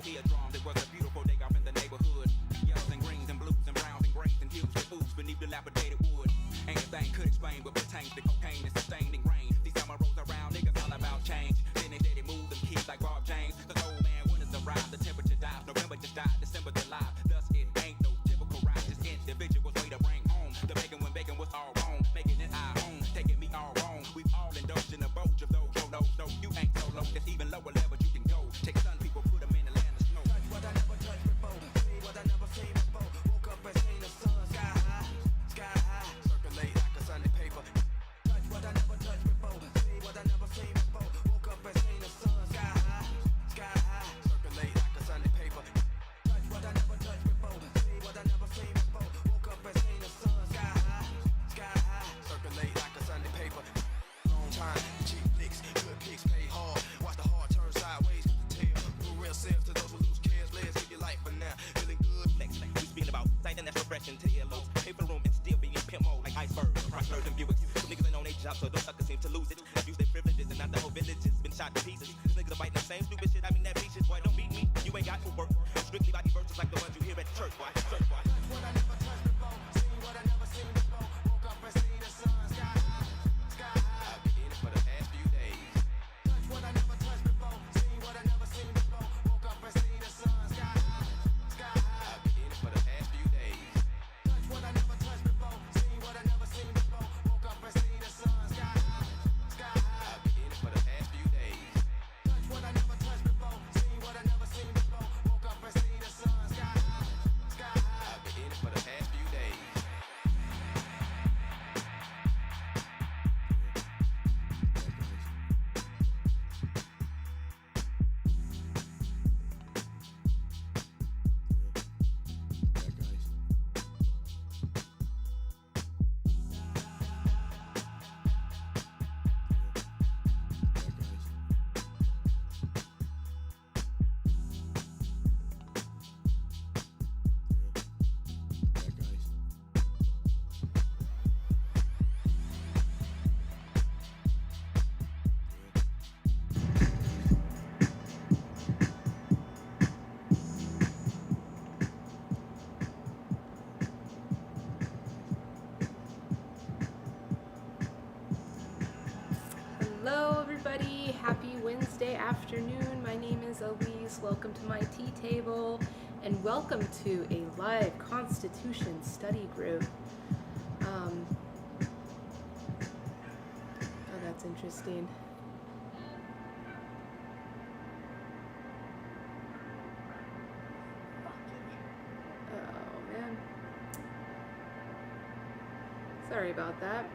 Eardrums, it was a beautiful day off in the neighborhood. Yellows and greens and blues and browns and grays and hues with boots beneath dilapidated wood. Ain't a thing could explain what pertains to cocaine and sustained grain. These summer rolls around, niggas all about change. Then they said they move them kids like Bob James. Cause old man, winter's arrived, the temperature dies. November just died, December's alive. Thus it ain't no typical ride, just individuals way to bring home. The bacon when bacon was all wrong, making it our own, taking me all wrong. We've all indulged in the bulge of those, yo, no, you ain't so low. There's even lower levels you can go. Take sun people, put them in the land of snow. Touch what I never touched before, see what I never seen before. Woke up and seen the sun sky high, circulate like a Sunday paper. Touch what I never touched before, see what I never seen before. Woke up and seen the sun sky high, circulate like a Sunday paper. Touch what I never touched before, see what I never seen before. Woke up and seen the sun sky high, circulate like a Sunday paper. Long time, cheap licks, good kicks, pay hard. Watch the heart turn sideways, tail. Do real self to those who lose cares. Let's give your life for now, feeling good. Next, we speaking about sighting that's refreshing to earlobes. Pay for the room and still being pimp mode like icebergs. Chrysler's and Buicks. Some niggas ain't on their job, so those suckers seem to lose it. Abuse their privileges and not the whole village has been shot to pieces. These niggas are biting the same stupid shit. I mean that beach shit, boy, don't beat me. You ain't got to work. Strictly body verses like the ones you hear at the church, boy. Church, boy. Touch what I never touched before, seen what I never seen before. Woke up and seen the sun sky high. I've been in it for the past few days. Touch what I never touched before, seen what I never seen before. Woke up and seen the sun sky high. I've been in it for the past few days. Touch what I never touched before, seen what I never seen before. Woke up and seen the sun sky high. I've been in it for the past few days. Touch what I never touched before, seen what I never seen before. Woke up and seen the sun sky high. I've been in it for the past few days. Hello everybody, happy Wednesday afternoon. My name is Elise. Welcome to my tea table and welcome to a live Constitution study group. Oh, that's interesting. Oh man. Sorry about that.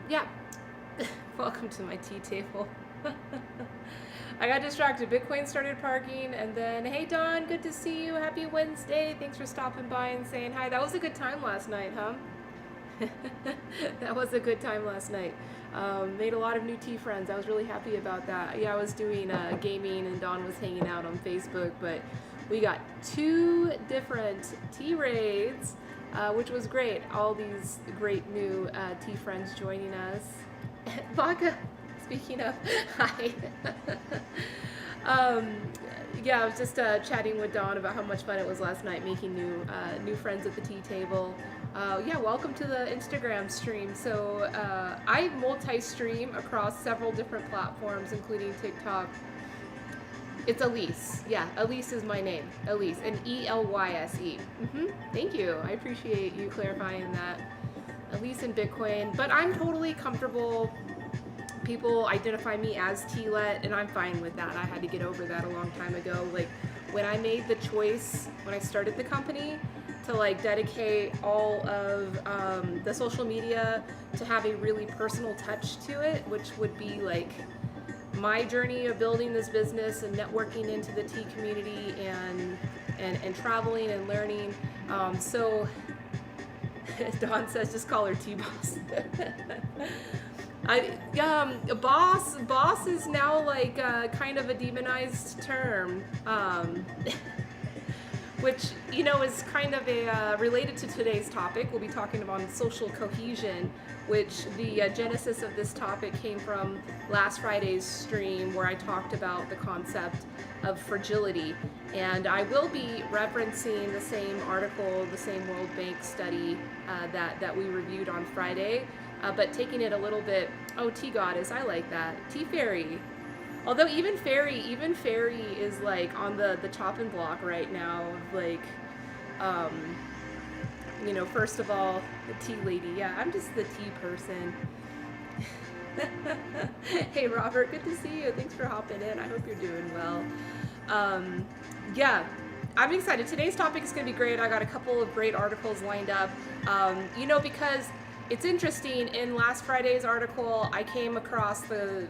Yeah. Welcome to my tea table. I got distracted. Bitcoin started parking and then, hey Don, good to see you. Happy Wednesday. Thanks for stopping by and saying hi. That was a good time last night, huh? That was a good time last night. Made a lot of new tea friends. I was really happy about that. Yeah, I was doing gaming and Don was hanging out on Facebook, but we got 2 different tea raids, which was great. All these great new tea friends joining us. Vodka, speaking of, hi. Yeah, I was just chatting with Dawn about how much fun it was last night making new friends at the tea table. Yeah, welcome to the Instagram stream. So I multi-stream across several different platforms, including TikTok. It's Elise. Yeah, Elise is my name. Elise, and E-L-Y-S-E. Thank you. I appreciate you clarifying that. Elise and Bitcoin, but I'm totally comfortable. People identify me as T-Let, and I'm fine with that. I had to get over that a long time ago. Like when I made the choice, when I started the company, to like dedicate all of the social media to have a really personal touch to it, which would be like my journey of building this business and networking into the tea community and traveling and learning. So Dawn says just call her T-Boss. Boss is now like kind of a demonized term, which, you know, is kind of a related to today's topic. We'll be talking about social cohesion, which the genesis of this topic came from last Friday's stream where I talked about the concept of fragility. And I will be referencing the same article, the same World Bank study that we reviewed on Friday, but taking it a little bit, oh, T-Goddess, I like that. T-Fairy. Although even Fairy is like on the chopping block right now, like, you know, first of all, the tea lady. Yeah, I'm just the tea person. Hey Robert, good to see you. Thanks for hopping in. I hope you're doing well. Yeah, I'm excited. Today's topic is going to be great. I got a couple of great articles lined up. You know, because it's interesting, in last Friday's article, I came across the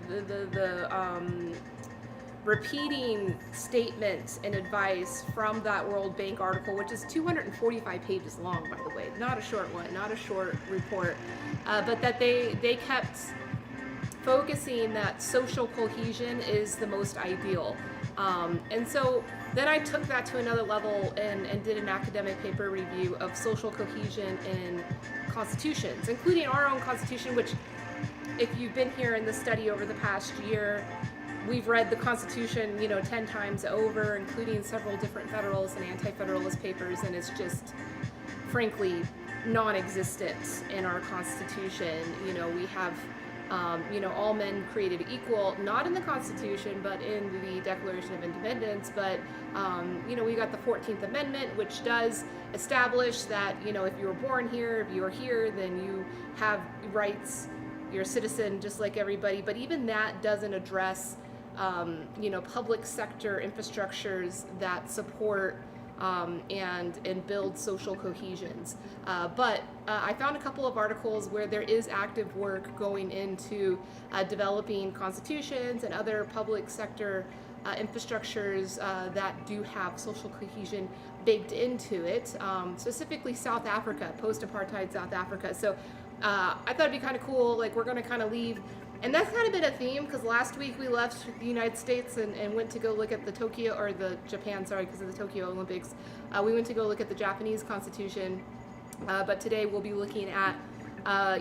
repeating statements and advice from that World Bank article, which is 245 pages long, by the way. Not a short one, not a short report, but that they kept focusing that social cohesion is the most ideal. And so then I took that to another level and did an academic paper review of social cohesion in constitutions, including our own constitution, which, if you've been here in the study over the past year, we've read the Constitution, you know, 10 times over, including several different Federalist and Anti-Federalist papers, and it's just, frankly, non-existent in our Constitution. You know, we have, you know, all men created equal, not in the Constitution, but in the Declaration of Independence. But, you know, we got the 14th Amendment, which does establish that, you know, if you were born here, if you're here, then you have rights, you're a citizen just like everybody. But even that doesn't address, you know, public sector infrastructures that support and build social cohesions. But I found a couple of articles where there is active work going into developing constitutions and other public sector infrastructures that do have social cohesion baked into it, specifically South Africa, post-apartheid South Africa. So I thought it'd be kind of cool, like we're going to kind of leave. And that's kind of been a theme, because last week we left the United States and went to go look at the Tokyo, or the Japan, sorry, because of the Tokyo Olympics. We went to go look at the Japanese Constitution, but today we'll be looking at,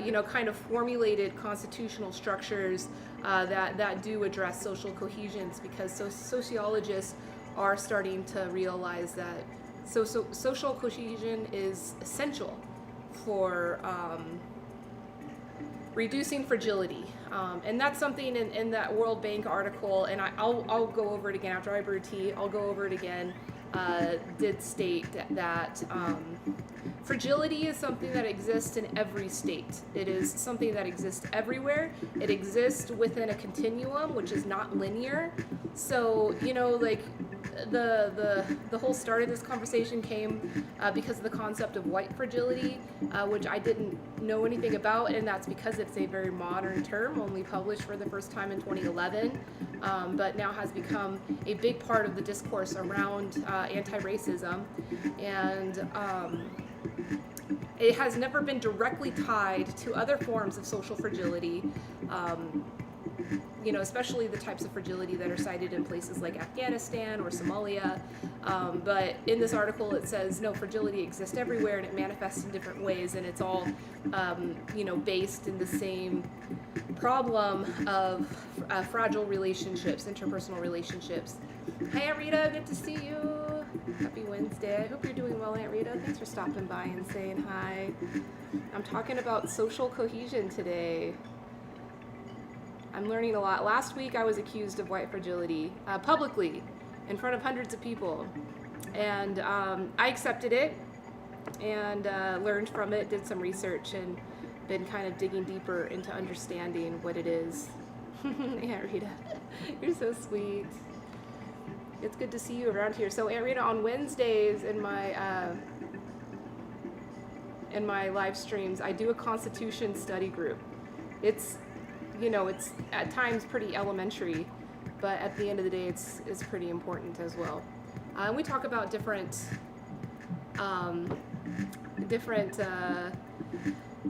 you know, kind of formulated constitutional structures that do address social cohesions, because sociologists are starting to realize that social cohesion is essential for reducing fragility. And that's something in that World Bank article, and I'll go over it again after I brew tea. I'll go over it again. Did state that fragility is something that exists in every state. It is something that exists everywhere. It exists within a continuum, which is not linear. So, you know, like the whole start of this conversation came because of the concept of white fragility, which I didn't know anything about, and that's because it's a very modern term, only published for the first time in 2011, but now has become a big part of the discourse around anti-racism, and it has never been directly tied to other forms of social fragility, you know, especially the types of fragility that are cited in places like Afghanistan or Somalia. But in this article, it says, no, fragility exists everywhere, and it manifests in different ways, and it's all, you know, based in the same problem of fragile relationships, interpersonal relationships. Hi, Aunt Rita, good to see you. Happy Wednesday. I hope you're doing well, Aunt Rita. Thanks for stopping by and saying hi. I'm talking about social cohesion today. I'm learning a lot. Last week I was accused of white fragility publicly in front of hundreds of people, and I accepted it and learned from it, did some research, and been kind of digging deeper into understanding what it is. Yeah, Rita, you're so sweet. It's good to see you around here. So, Aunt Rita, on Wednesdays in my live streams, I do a Constitution study group. It's, you know, it's at times pretty elementary, but at the end of the day, it's pretty important as well. And we talk about different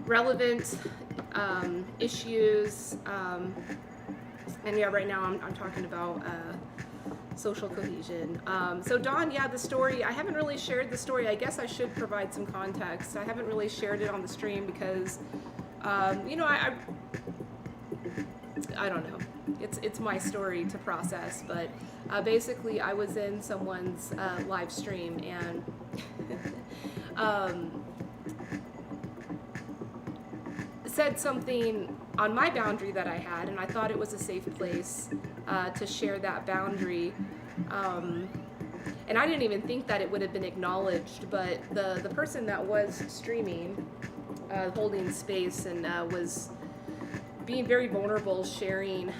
relevant issues. And yeah, right now I'm talking about social cohesion. So Dawn, yeah, the story, I haven't really shared the story. I guess I should provide some context. I haven't really shared it on the stream because, you know, I don't know. It's my story to process, but basically I was in someone's live stream and said something on my boundary that I had, and I thought it was a safe place to share that boundary. And I didn't even think that it would have been acknowledged, but the person that was streaming, holding space, and was being very vulnerable, sharing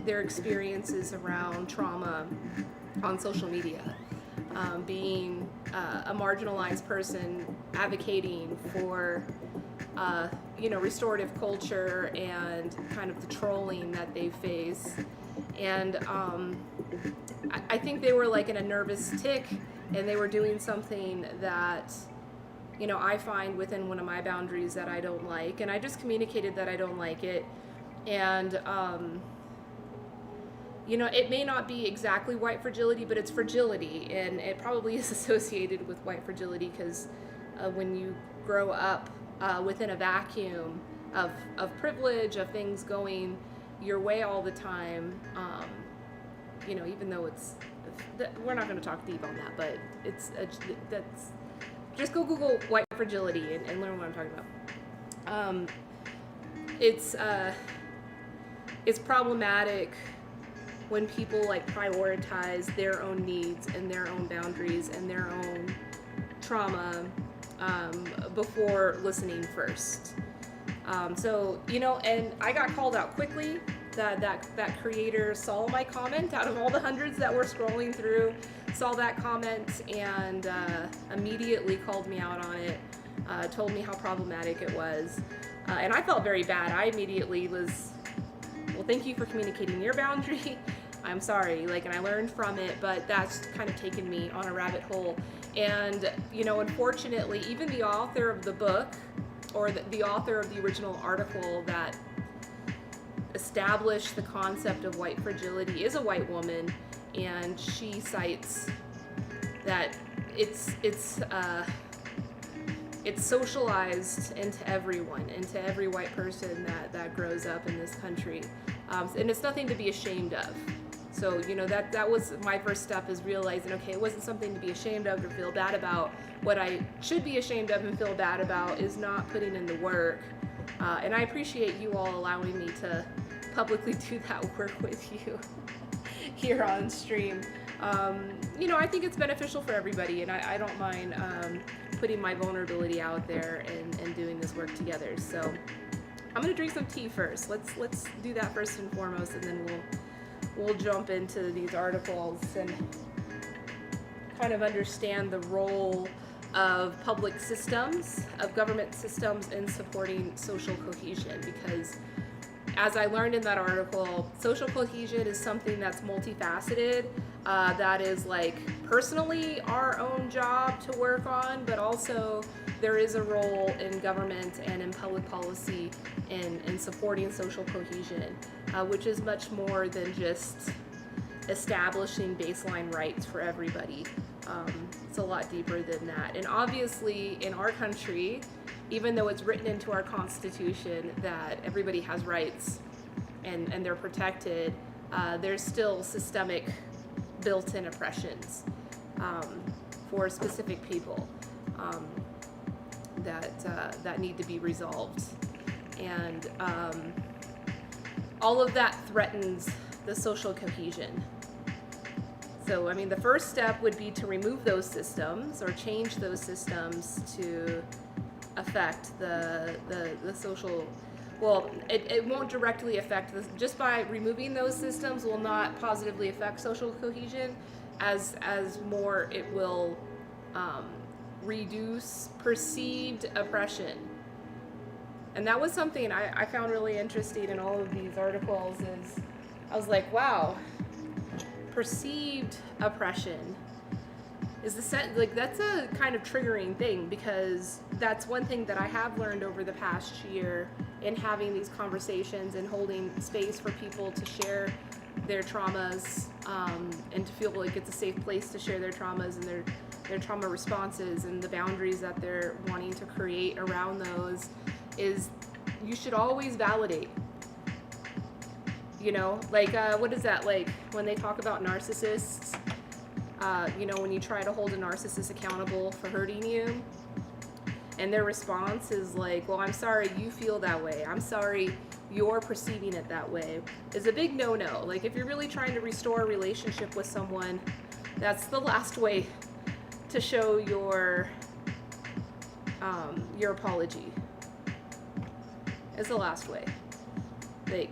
their experiences around trauma on social media, being a marginalized person advocating for you know, restorative culture and kind of the trolling that they face. And I think they were like in a nervous tick, and they were doing something that, you know, I find within one of my boundaries that I don't like, and I just communicated that I don't like it. And you know, it may not be exactly white fragility, but it's fragility, and it probably is associated with white fragility because when you grow up within a vacuum of privilege, of things going your way all the time, you know, even though we're not going to talk deep on that, but that's, just go Google white fragility and learn what I'm talking about. It's problematic when people like prioritize their own needs and their own boundaries and their own trauma before listening first. So, you know, and I got called out quickly. That creator saw my comment out of all the hundreds that were scrolling through, saw that comment and immediately called me out on it, told me how problematic it was. And I felt very bad. I immediately was, well, thank you for communicating your boundary. I'm sorry, like, and I learned from it, but that's kind of taken me on a rabbit hole. And, you know, unfortunately, even the author of the book, or the author of the original article that established the concept of white fragility is a white woman, and she cites that it's socialized into everyone, into every white person that grows up in this country, and it's nothing to be ashamed of. So, you know, that was my first step, is realizing, okay, it wasn't something to be ashamed of or feel bad about. What I should be ashamed of and feel bad about is not putting in the work. And I appreciate you all allowing me to publicly do that work with you here on stream. You know, I think it's beneficial for everybody, and I don't mind putting my vulnerability out there and doing this work together. So I'm gonna drink some tea first. Let's do that first and foremost, and then we'll jump into these articles and kind of understand the role of public systems, of government systems in supporting social cohesion, because as I learned in that article, social cohesion is something that's multifaceted, that is like personally our own job to work on, but also there is a role in government and in public policy in supporting social cohesion, which is much more than just establishing baseline rights for everybody. It's a lot deeper than that. And obviously in our country, even though it's written into our Constitution that everybody has rights and they're protected, there's still systemic built-in oppressions for specific people that need to be resolved. And all of that threatens the social cohesion. So, I mean, the first step would be to remove those systems or change those systems to affect the social, well, it won't directly affect this, just by removing those systems will not positively affect social cohesion, as more it will reduce perceived oppression. And that was something I found really interesting in all of these articles, is I was like, wow, perceived oppression. is like that's a kind of triggering thing, because that's one thing that I have learned over the past year in having these conversations and holding space for people to share their traumas, and to feel like it's a safe place to share their traumas and their trauma responses and the boundaries that they're wanting to create around those, is you should always validate. You know, like, what is that, like, when they talk about narcissists, you know, when you try to hold a narcissist accountable for hurting you, and their response is like, well, I'm sorry you feel that way. I'm sorry you're perceiving it that way, is a big no-no. Like, if you're really trying to restore a relationship with someone, that's the last way to show your apology. Is the last way. Like,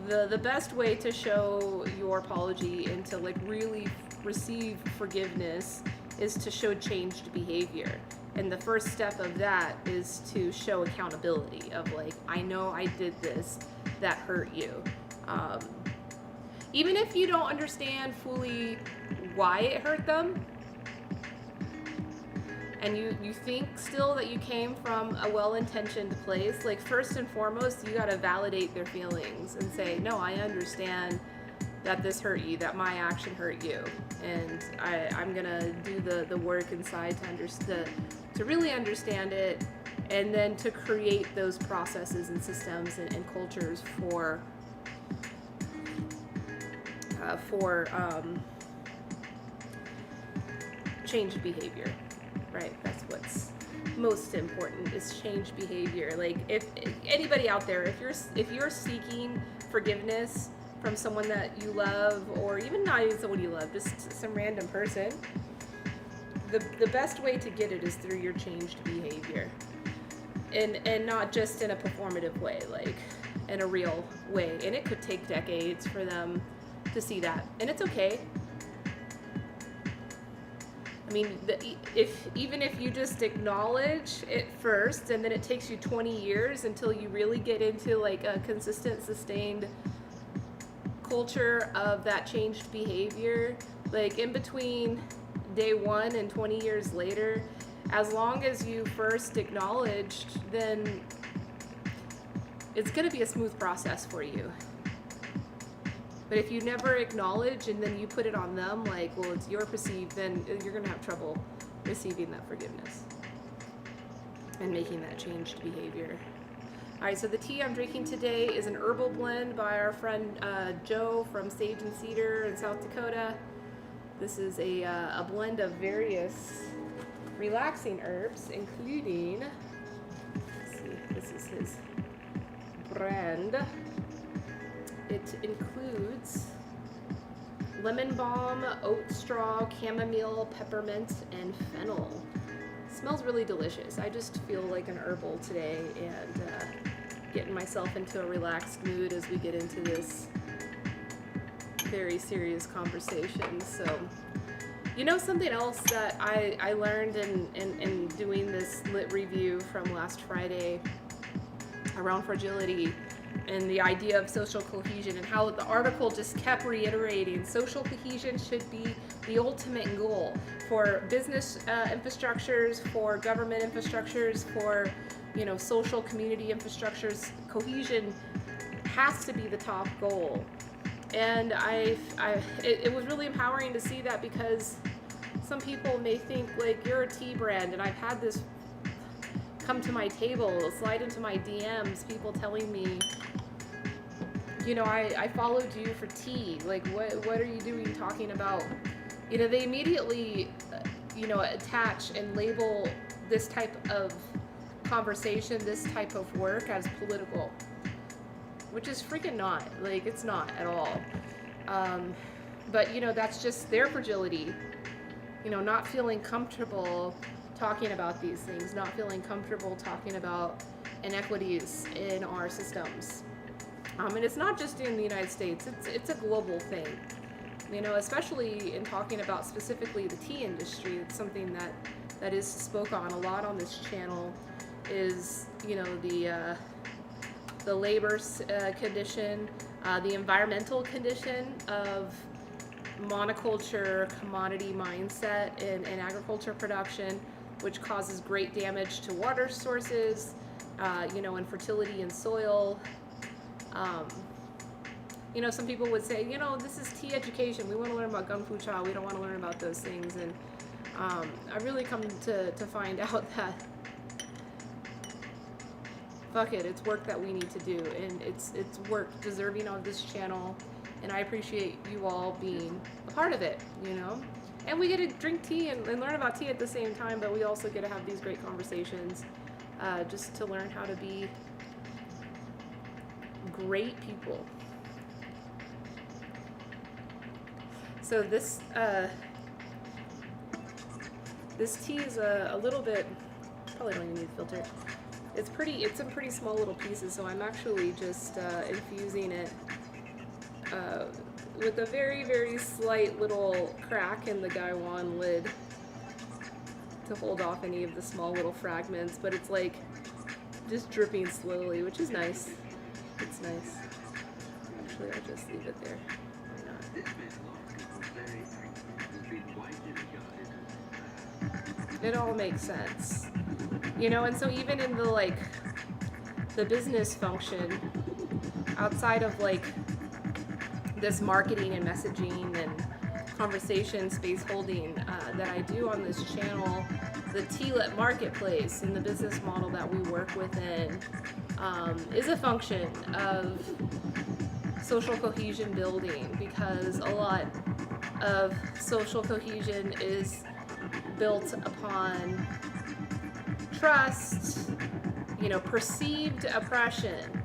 the best way to show your apology and to like really receive forgiveness is to show changed behavior. And the first step of that is to show accountability of like, I know I did this, that hurt you. Even if you don't understand fully why it hurt them, and you think still that you came from a well-intentioned place, like, first and foremost, you gotta validate their feelings and say, no, I understand that this hurt you, that my action hurt you, and I'm gonna do the work inside to really understand it, and then to create those processes and systems and cultures for changed behavior. Right, that's what's most important, is change behavior. Like, if anybody out there, if you're seeking forgiveness from someone that you love, or even not even someone you love, just some random person, the best way to get it is through your changed behavior, and not just in a performative way, like in a real way. And it could take decades for them to see that, and it's okay. I mean, even if you just acknowledge it first, and then it takes you 20 years until you really get into like a consistent, sustained culture of that changed behavior, like in between day one and 20 years later, as long as you first acknowledged, then it's going to be a smooth process for you. But if you never acknowledge and then you put it on them, like, well, it's your perceived, then you're going to have trouble receiving that forgiveness and making that changed behavior. All right, so the tea I'm drinking today is an herbal blend by our friend Joe from Sage and Cedar in South Dakota. This is a blend of various relaxing herbs, including, let's see, this is his brand. It includes lemon balm, oat straw, chamomile, peppermint, and fennel. Smells really delicious. I just feel like an herbal today, and getting myself into a relaxed mood as we get into this very serious conversation. So, you know, something else that I learned in doing this lit review from last Friday around fragility, and the idea of social cohesion, and how the article just kept reiterating social cohesion should be the ultimate goal for business infrastructures, for government infrastructures, for, you know, social community infrastructures. Cohesion has to be the top goal. And it was really empowering to see that, because some people may think like, you're a tea brand, and I've had this come to my table, slide into my DMs, people telling me, you know, I followed you for tea. Like, what are you doing talking about? You know, they immediately, you know, attach and label this type of conversation, this type of work as political, which is freaking not. Like, it's not at all. But, you know, that's just their fragility. You know, not feeling comfortable talking about these things, not feeling comfortable talking about inequities in our systems. And it's not just in the United States, it's a global thing. You know, especially in talking about specifically the tea industry, it's something that is spoke on a lot on this channel, is, you know, the labor condition, the environmental condition of monoculture commodity mindset in agriculture production, which causes great damage to water sources, and fertility in soil. Some people would say, this is tea education. We want to learn about Gung Fu Cha. We don't want to learn about those things. And I really come to find out that, fuck it, it's work that we need to do. And it's work deserving of this channel. And I appreciate you all being a part of it, And we get to drink tea and learn about tea at the same time, but we also get to have these great conversations just to learn how to be great people. So this tea is a little bit, probably don't even need a filter. It's in pretty small little pieces, so I'm actually just infusing it with a very, very slight little crack in the Gaiwan lid to hold off any of the small little fragments, but it's like just dripping slowly, which is nice. It's nice. Actually, I'll just leave it there. Why not? It all makes sense. And so even in the business function, outside of this marketing and messaging and conversation space holding that I do on this channel, the Tea-Lit marketplace and the business model that we work within is a function of social cohesion building, because a lot of social cohesion is built upon trust, perceived oppression.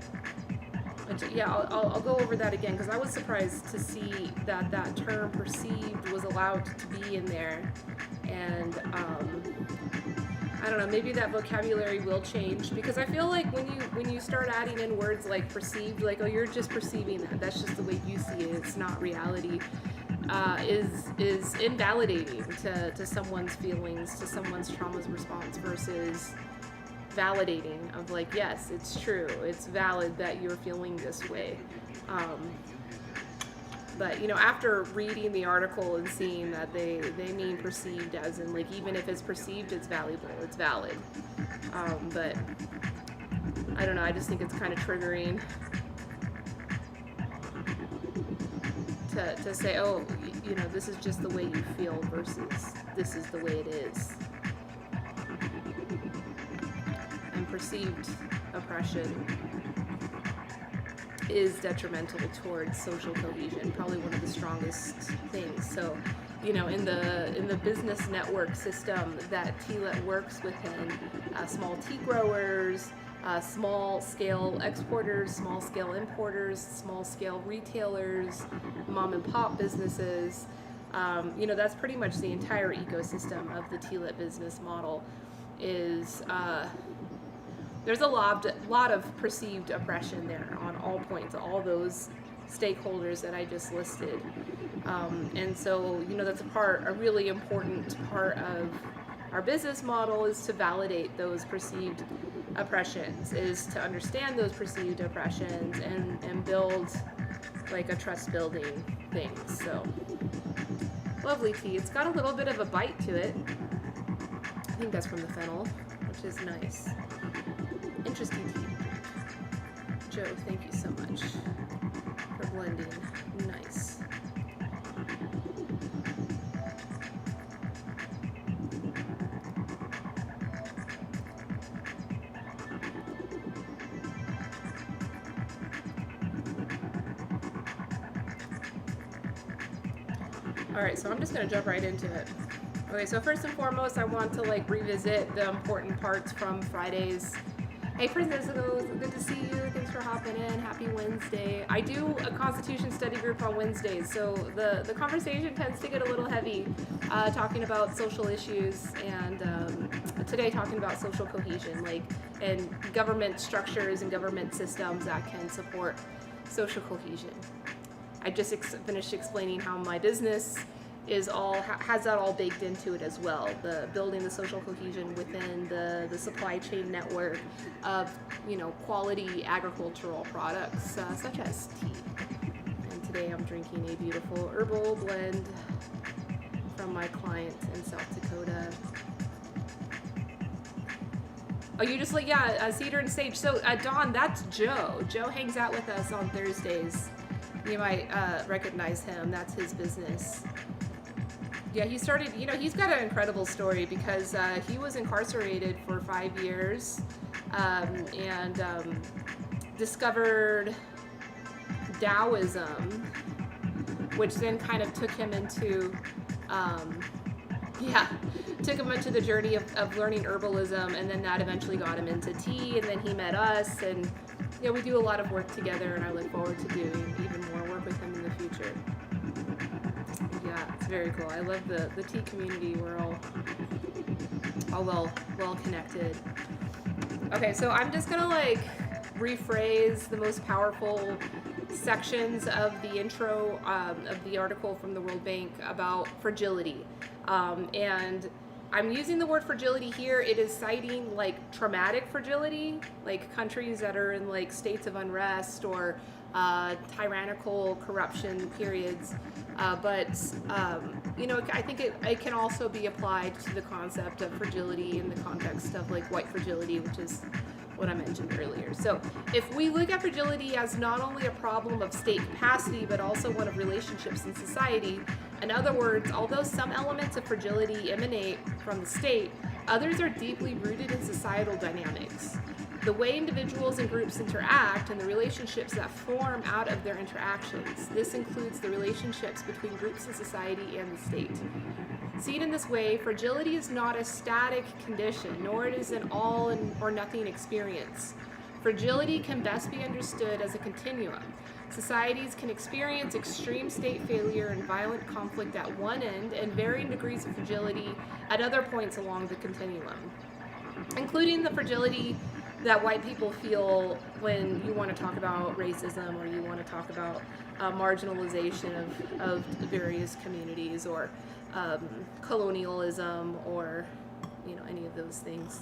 Which, yeah, I'll go over that again, because I was surprised to see that term perceived was allowed to be in there. And I don't know, maybe that vocabulary will change, because I feel like when you start adding in words like perceived, like, oh, you're just perceiving that's just the way you see it, it's not reality, is invalidating to someone's feelings, to someone's trauma's response, versus validating of yes, it's true, it's valid that you're feeling this way. But after reading the article and seeing that they mean perceived as in even if it's perceived, it's valuable, it's valid. But I don't know, I just think it's kind of triggering to say, oh, this is just the way you feel versus this is the way it is. And perceived oppression is detrimental towards social cohesion, probably one of the strongest things. So, in the business network system that Tea-Lit works within, small tea growers, small scale exporters, small scale importers, small scale retailers, mom and pop businesses, that's pretty much the entire ecosystem of the Tea-Lit business model. Is there's a lot of perceived oppression there on all points, all those stakeholders that I just listed. And so, that's a really important part of our business model, is to validate those perceived oppressions, is to understand those perceived oppressions and build a trust building thing. So, lovely tea. It's got a little bit of a bite to it. I think that's from the fennel, which is nice. Interesting tea to drink. Joe, thank you so much for blending. Nice. Alright, so I'm just going to jump right into it. Okay, so first and foremost, I want to revisit the important parts from Friday's. Hey Princess, good to see you. Thanks for hopping in. Happy Wednesday. I do a Constitution study group on Wednesdays, so the conversation tends to get a little heavy, talking about social issues, and today talking about social cohesion, and government structures and government systems that can support social cohesion. I just finished explaining how my business has that all baked into it as well. The building the social cohesion within the supply chain network of quality agricultural products such as tea. And today I'm drinking a beautiful herbal blend from my client in South Dakota. Oh, you just like, yeah, Cedar and Sage. So, Dawn, that's Joe. Joe hangs out with us on Thursdays. You might recognize him. That's his business. Yeah, he started, he's got an incredible story because he was incarcerated for 5 years and discovered Taoism, which then kind of took him into the journey of learning herbalism, and then that eventually got him into tea, and then he met us, and we do a lot of work together, and I look forward to doing even more work with him in the future. Yeah, it's very cool. I love the tea community. We're all well connected. Okay, so I'm just gonna rephrase the most powerful sections of the intro of the article from the World Bank about fragility. And I'm using the word fragility here. It is citing traumatic fragility, like countries that are in states of unrest or tyrannical corruption periods. But I think it can also be applied to the concept of fragility in the context of white fragility, which is what I mentioned earlier. So if we look at fragility as not only a problem of state capacity, but also one of relationships in society, in other words, although some elements of fragility emanate from the state, others are deeply rooted in societal dynamics. The way individuals and groups interact and the relationships that form out of their interactions. This includes the relationships between groups in society and the state. Seen in this way, fragility is not a static condition, nor it is an all or nothing experience. Fragility can best be understood as a continuum. Societies can experience extreme state failure and violent conflict at one end and varying degrees of fragility at other points along the continuum, including the fragility that white people feel when you want to talk about racism or you want to talk about marginalization of various communities or colonialism or any of those things.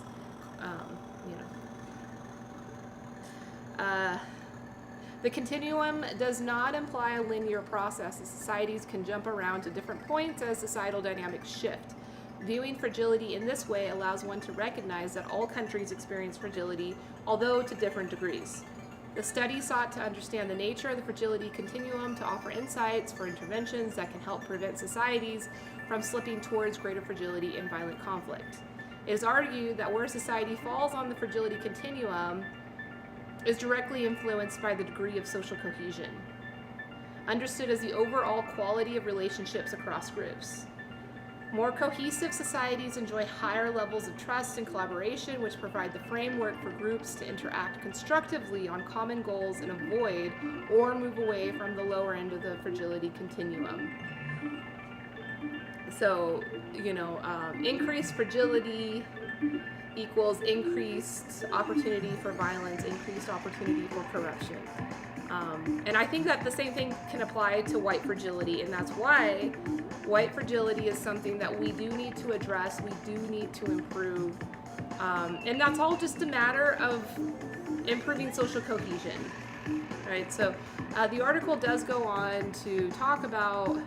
The continuum does not imply a linear process as societies can jump around to different points as societal dynamics shift. Viewing fragility in this way allows one to recognize that all countries experience fragility, although to different degrees. The study sought to understand the nature of the fragility continuum to offer insights for interventions that can help prevent societies from slipping towards greater fragility and violent conflict. It is argued that where society falls on the fragility continuum is directly influenced by the degree of social cohesion, understood as the overall quality of relationships across groups. More cohesive societies enjoy higher levels of trust and collaboration, which provide the framework for groups to interact constructively on common goals and avoid or move away from the lower end of the fragility continuum. So, increased fragility equals increased opportunity for violence, increased opportunity for corruption. And I think that the same thing can apply to white fragility, and that's why white fragility is something that we do need to address, we do need to improve, and that's all just a matter of improving social cohesion, right? So the article does go on to talk about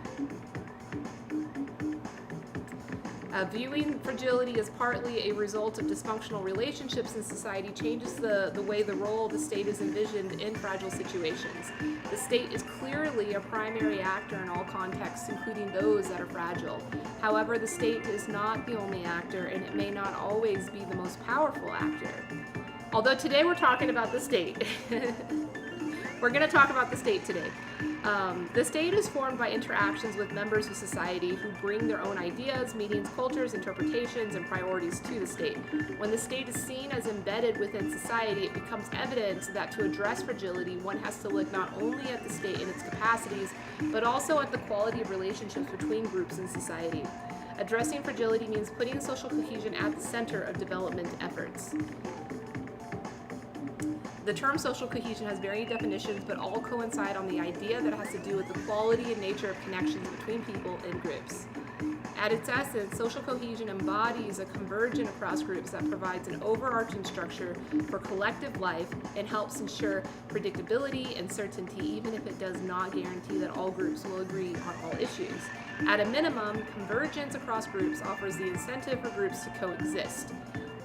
viewing fragility as partly a result of dysfunctional relationships in society changes the way the role of the state is envisioned in fragile situations. The state is clearly a primary actor in all contexts, including those that are fragile. However, the state is not the only actor, and it may not always be the most powerful actor. Although today we're talking about the state. We're going to talk about the state today. The state is formed by interactions with members of society who bring their own ideas, meanings, cultures, interpretations, and priorities to the state. When the state is seen as embedded within society, it becomes evident that to address fragility, one has to look not only at the state and its capacities, but also at the quality of relationships between groups in society. Addressing fragility means putting social cohesion at the center of development efforts. The term social cohesion has varying definitions, but all coincide on the idea that it has to do with the quality and nature of connections between people and groups. At its essence, social cohesion embodies a conversion across groups that provides an overarching structure for collective life and helps ensure predictability and certainty, even if it does not guarantee that all groups will agree on all issues. At a minimum, convergence across groups offers the incentive for groups to coexist.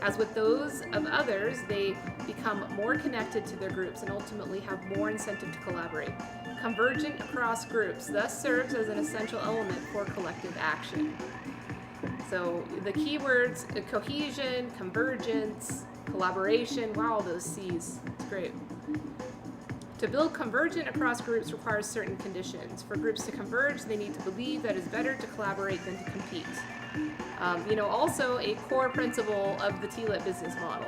As with those of others, they become more connected to their groups and ultimately have more incentive to collaborate. Converging across groups thus serves as an essential element for collective action. So the keywords: cohesion, convergence, collaboration. Wow, those C's. It's great. To build convergent across groups requires certain conditions. For groups to converge, they need to believe that it's better to collaborate than to compete. Also a core principle of the TLIT business model.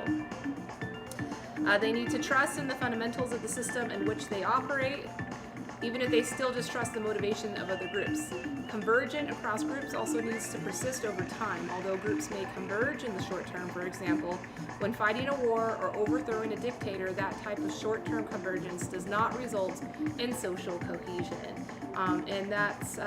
They need to trust in the fundamentals of the system in which they operate, even if they still distrust the motivation of other groups. Convergent across groups also needs to persist over time, although groups may converge in the short term. For example, when fighting a war or overthrowing a dictator, that type of short-term convergence does not result in social cohesion. And that's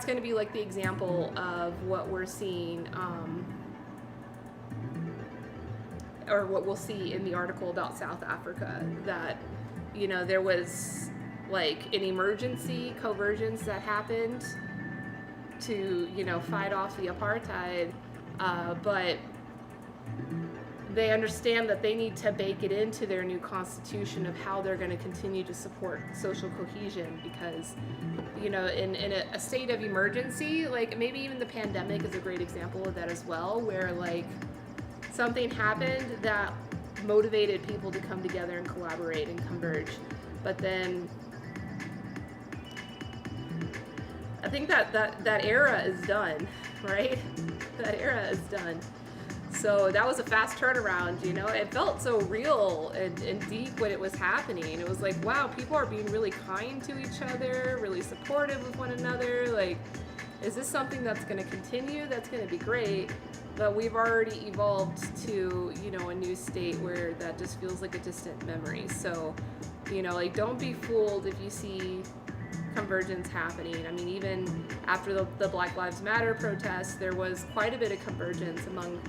going to be like the example of what we're seeing, or what we'll see in the article about South Africa, that, there was like an emergency convergence that happened to, fight off the apartheid, but they understand that they need to bake it into their new constitution of how they're going to continue to support social cohesion, because, in a state of emergency, like maybe even the pandemic is a great example of that as well, where like something happened that motivated people to come together and collaborate and converge. But then I think that era is done, right? That era is done. So that was a fast turnaround, It felt so real and deep when it was happening. It was like, wow, people are being really kind to each other, really supportive of one another. Like, is this something that's going to continue? That's going to be great. But we've already evolved to, a new state where that just feels like a distant memory. So, don't be fooled if you see convergence happening. I mean, even after the Black Lives Matter protests, there was quite a bit of convergence among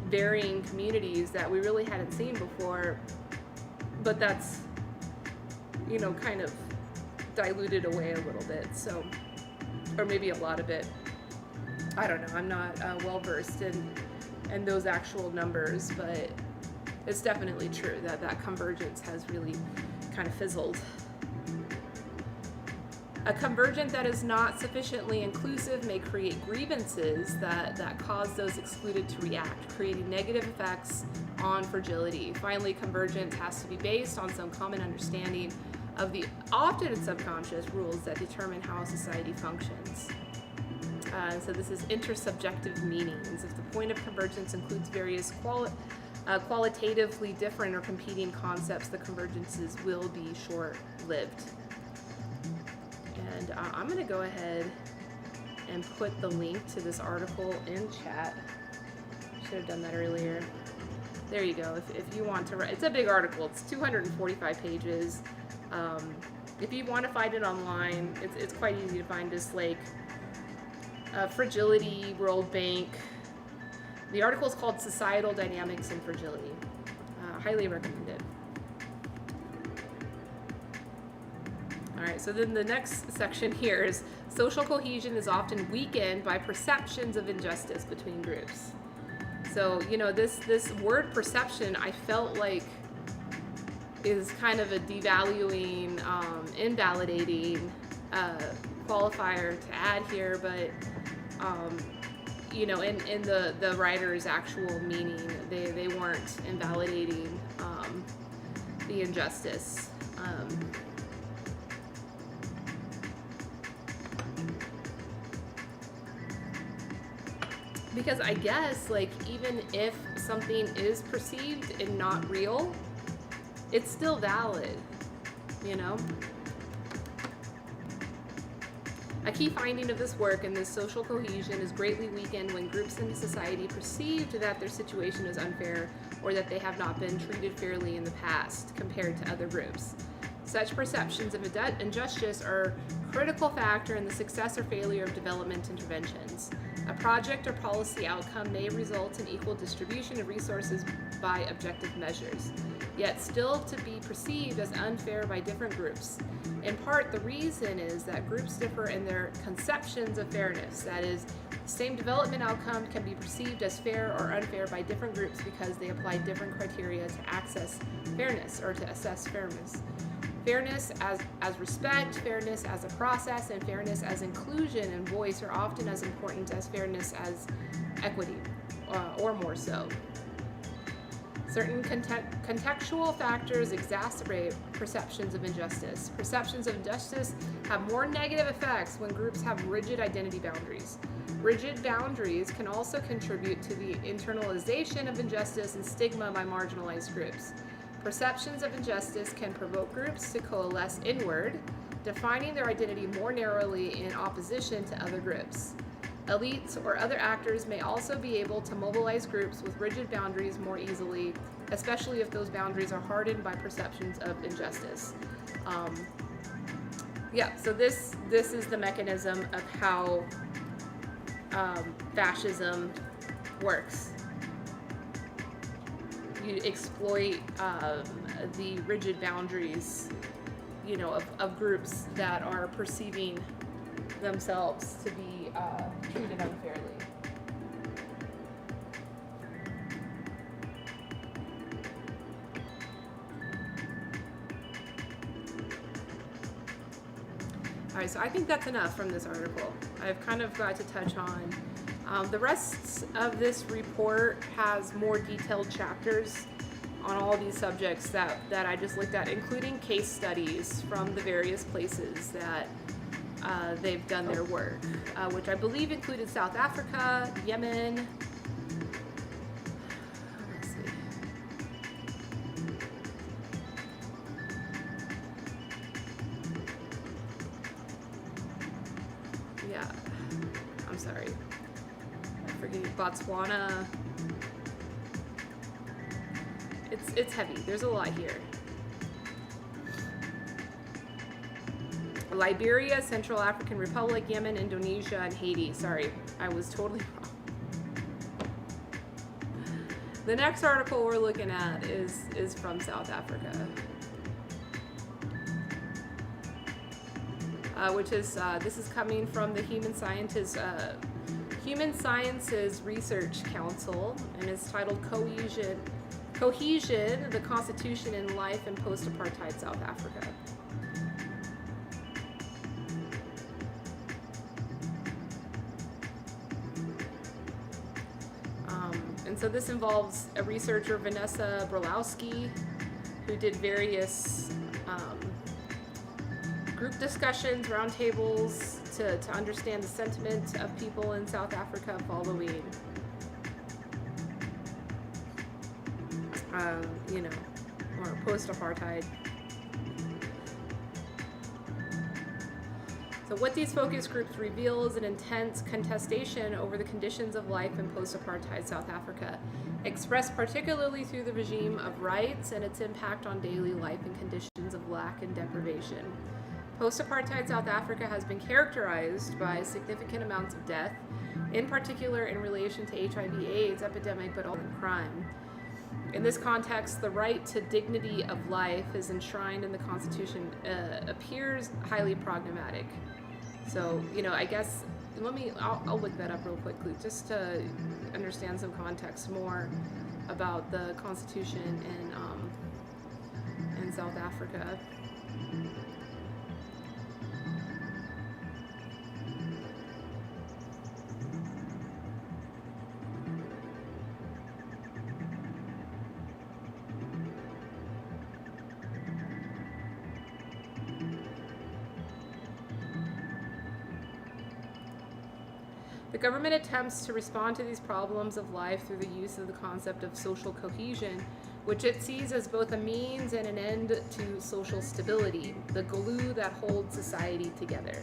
varying communities that we really hadn't seen before. But that's, kind of diluted away a little bit. So, or maybe a lot of it. I don't know. I'm not well versed in those actual numbers, but it's definitely true that convergence has really kind of fizzled. A convergence that is not sufficiently inclusive may create grievances that cause those excluded to react, creating negative effects on fragility. Finally, convergence has to be based on some common understanding of the often subconscious rules that determine how a society functions. So this is intersubjective meanings. If the point of convergence includes various qualitatively different or competing concepts, the convergences will be short-lived. And I'm going to go ahead and put the link to this article in chat. Should have done that earlier. There you go. If you want to write, it's a big article. It's 245 pages. If you want to find it online, it's quite easy to find. Just like Fragility, World Bank. The article is called Societal Dynamics and Fragility. Highly recommend it. All right, so then the next section here is social cohesion is often weakened by perceptions of injustice between groups. So, this word perception, I felt like is kind of a devaluing, invalidating qualifier to add here, but in the writer's actual meaning, they weren't invalidating the injustice. Because I guess, like, even if something is perceived and not real, it's still valid, A key finding of this work and this social cohesion is greatly weakened when groups in society perceived that their situation is unfair or that they have not been treated fairly in the past compared to other groups. Such perceptions of injustice are a critical factor in the success or failure of development interventions. A project or policy outcome may result in equal distribution of resources by objective measures, yet still to be perceived as unfair by different groups. In part, the reason is that groups differ in their conceptions of fairness. That is, the same development outcome can be perceived as fair or unfair by different groups because they apply different criteria to access fairness or to assess fairness. Fairness as respect, fairness as a process, and fairness as inclusion and voice are often as important as fairness as equity, or more so. Certain contextual factors exacerbate perceptions of injustice. Perceptions of injustice have more negative effects when groups have rigid identity boundaries. Rigid boundaries can also contribute to the internalization of injustice and stigma by marginalized groups. Perceptions of injustice can provoke groups to coalesce inward, defining their identity more narrowly in opposition to other groups. Elites or other actors may also be able to mobilize groups with rigid boundaries more easily, especially if those boundaries are hardened by perceptions of injustice. So this is the mechanism of how fascism works. You exploit the rigid boundaries, of groups that are perceiving themselves to be treated unfairly. All right, so I think that's enough from this article. I've kind of got to touch on the rest of this report has more detailed chapters on all these subjects that I just looked at, including case studies from the various places that they've done their work, which I believe included South Africa, Yemen. Let's see. Yeah, I'm sorry. I forget Botswana. It's heavy. There's a lot here. Liberia, Central African Republic, Yemen, Indonesia, and Haiti. Sorry, I was totally wrong. The next article we're looking at is from South Africa, which is this is coming from the Human Sciences Research Council, and it's titled Cohesion, the Constitution in Life in Post-Apartheid South Africa. And so this involves a researcher, Vanessa Brolowski, who did various group discussions, roundtables to understand the sentiment of people in South Africa following, or post-apartheid. So what these focus groups reveal is an intense contestation over the conditions of life in post-apartheid South Africa, expressed particularly through the regime of rights and its impact on daily life and conditions of lack and deprivation. Post-apartheid South Africa has been characterized by significant amounts of death, in particular in relation to HIV/AIDS epidemic, but also crime. In this context, the right to dignity of life is enshrined in the Constitution appears highly problematic. So, I guess, I'll look that up real quickly just to understand some context more about the Constitution in South Africa. The government attempts to respond to these problems of life through the use of the concept of social cohesion, which it sees as both a means and an end to social stability, the glue that holds society together.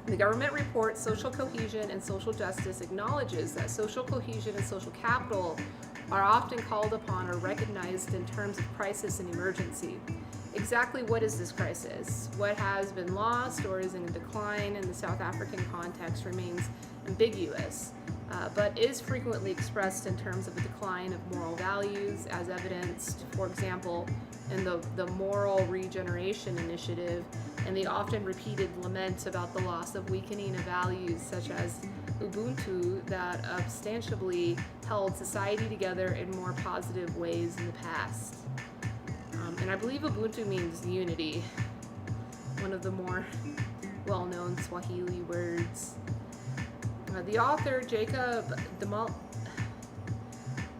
The government report, Social Cohesion and Social Justice, acknowledges that social cohesion and social capital are often called upon or recognized in terms of crisis and emergency. Exactly what is this crisis? What has been lost or is in decline in the South African context remains ambiguous, but is frequently expressed in terms of a decline of moral values, as evidenced, for example, in the Moral Regeneration Initiative and the often repeated lament about the loss of weakening of values such as Ubuntu that ostensibly held society together in more positive ways in the past. And I believe Ubuntu means unity, one of the more well-known Swahili words. The author, Jacob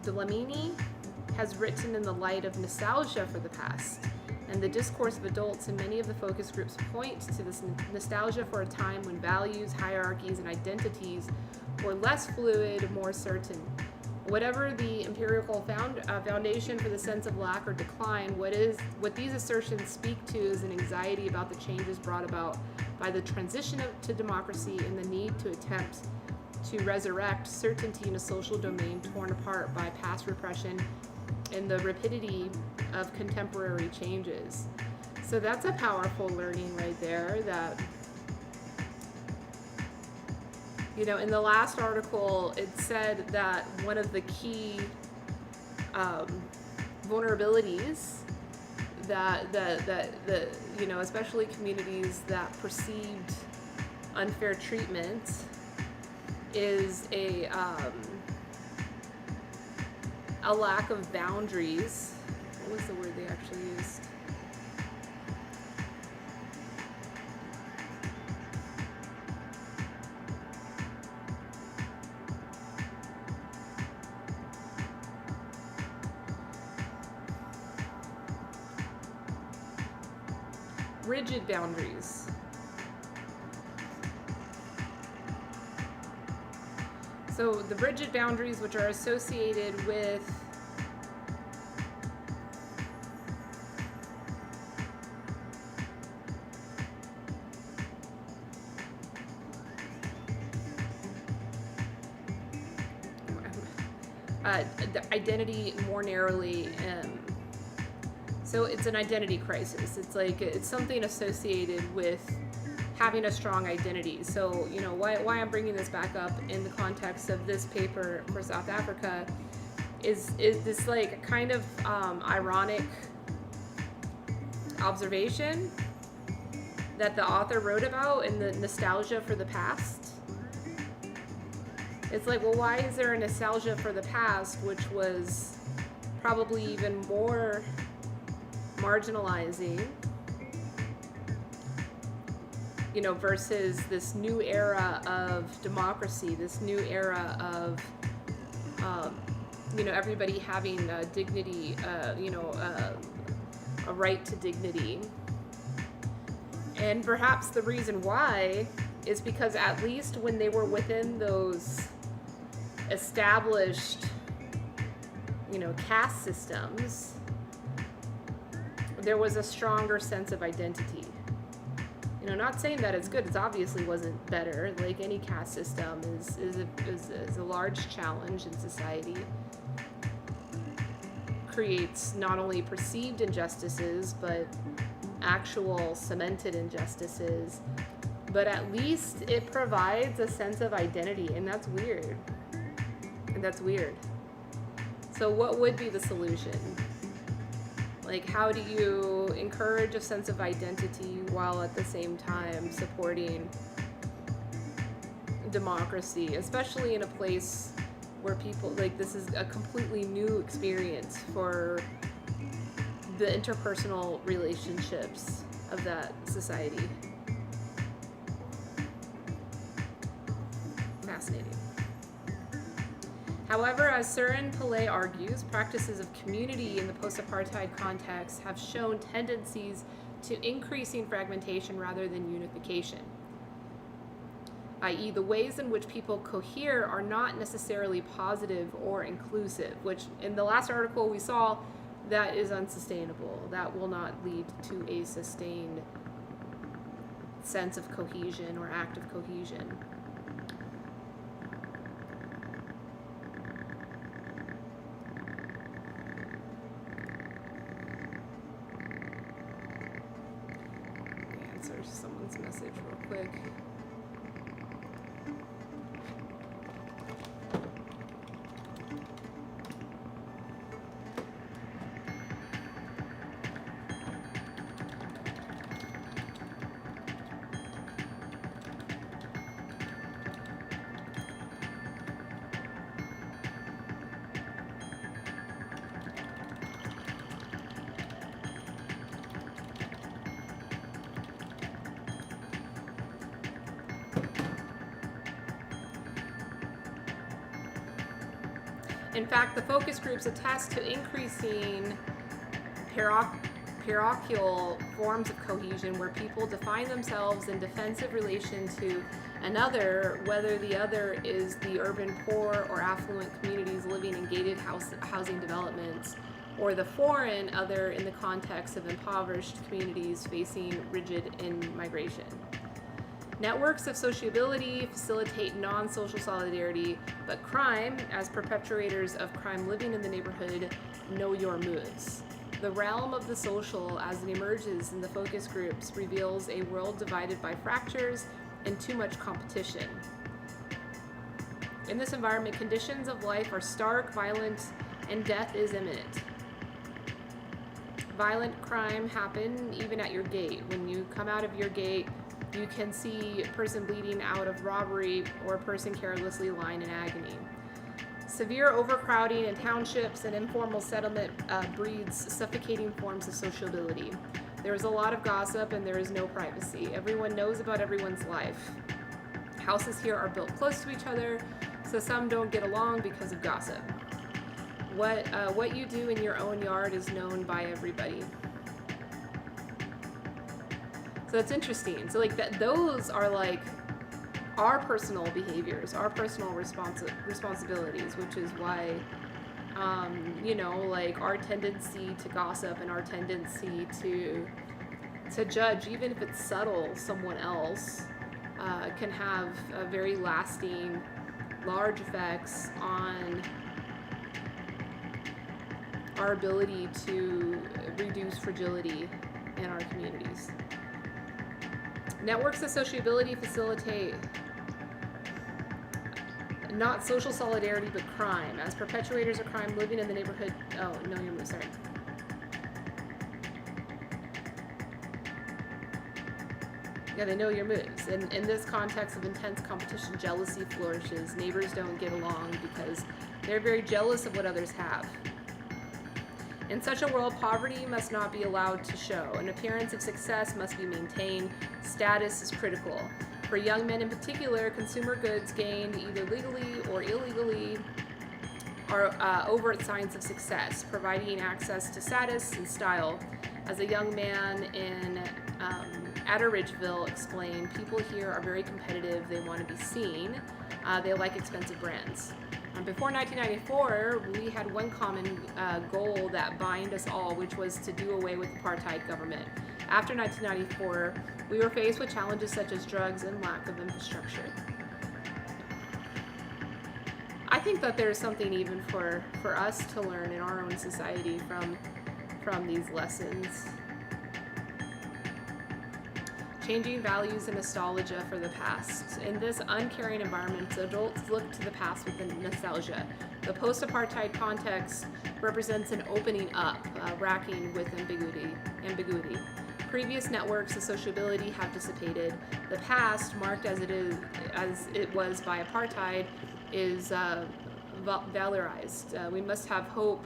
Dlamini, has written in the light of nostalgia for the past, and the discourse of adults in many of the focus groups point to this nostalgia for a time when values, hierarchies, and identities were less fluid, more certain. Whatever the empirical foundation for the sense of lack or decline, what these assertions speak to is an anxiety about the changes brought about by the transition to democracy and the need to attempt to resurrect certainty in a social domain torn apart by past repression and the rapidity of contemporary changes. So that's a powerful learning right there that, you know, in the last article, it said that one of the key vulnerabilities that you know, especially communities that perceived unfair treatment is a lack of boundaries. What was the word they actually used? Rigid boundaries. So the rigid boundaries which are associated with the identity more narrowly. So it's an identity crisis. It's like, it's something associated with having a strong identity. So, you know, why I'm bringing this back up in the context of this paper for South Africa is this like kind of ironic observation that the author wrote about in the nostalgia for the past. It's like, well, why is there a nostalgia for the past, which was probably even more marginalizing, you know, versus this new era of democracy, this new era of, you know, everybody having dignity, you know, a right to dignity. And perhaps the reason why is because at least when they were within those established, you know, caste systems, there was a stronger sense of identity. You know, not saying that it's good, it obviously wasn't better. Like any caste system is a large challenge in society. Creates not only perceived injustices, but actual cemented injustices. But at least it provides a sense of identity, and that's weird. So what would be the solution? Like, how do you encourage a sense of identity while at the same time supporting democracy, especially in a place where people, like, this is a completely new experience for the interpersonal relationships of that society. Fascinating. However, as Surin Pillay argues, practices of community in the post-apartheid context have shown tendencies to increasing fragmentation rather than unification, i.e. the ways in which people cohere are not necessarily positive or inclusive, which in the last article we saw that is unsustainable. That will not lead to a sustained sense of cohesion or act of cohesion. Answer someone's message real quick. In fact, the focus groups attest to increasing parochial forms of cohesion where people define themselves in defensive relation to another, whether the other is the urban poor or affluent communities living in gated housing developments, or the foreign other in the context of impoverished communities facing rigid in-migration. Networks of sociability facilitate non-social solidarity, but crime, as perpetrators of crime living in the neighborhood, know your moods. The realm of the social, as it emerges in the focus groups, reveals a world divided by fractures and too much competition. In this environment, conditions of life are stark, violent, and death is imminent. Violent crime happen even at your gate. When you come out of your gate, you can see a person bleeding out of robbery or a person carelessly lying in agony. Severe overcrowding in townships and informal settlement breeds suffocating forms of sociability. There is a lot of gossip and there is no privacy. Everyone knows about everyone's life. Houses here are built close to each other, so some don't get along because of gossip. What you do in your own yard is known by everybody. So it's interesting. So like those are like our personal behaviors, our personal responsibilities, which is why, like our tendency to gossip and our tendency to judge, even if it's subtle, someone else, can have a very lasting, large effects on our ability to reduce fragility in our communities. Networks of sociability facilitate not social solidarity, but crime. As perpetrators of crime living in the neighborhood, sorry. Yeah, they know your moves. And in this context of intense competition, jealousy flourishes. Neighbors don't get along because they're very jealous of what others have. In such a world, poverty must not be allowed to show. An appearance of success must be maintained. Status is critical. For young men in particular, consumer goods gained either legally or illegally are overt signs of success, providing access to status and style. As a young man in Atteridgeville explained, people here are very competitive. They want to be seen. They like expensive brands. Before 1994, we had one common goal that bind us all, which was to do away with apartheid government. After 1994, we were faced with challenges such as drugs and lack of infrastructure. I think that there's something even for us to learn in our own society from these lessons. Changing values and nostalgia for the past. In this uncaring environment, adults look to the past with nostalgia. The post-apartheid context represents an opening up, racking with ambiguity. Previous networks of sociability have dissipated. The past, marked as it was by apartheid, is valorized. We must have hope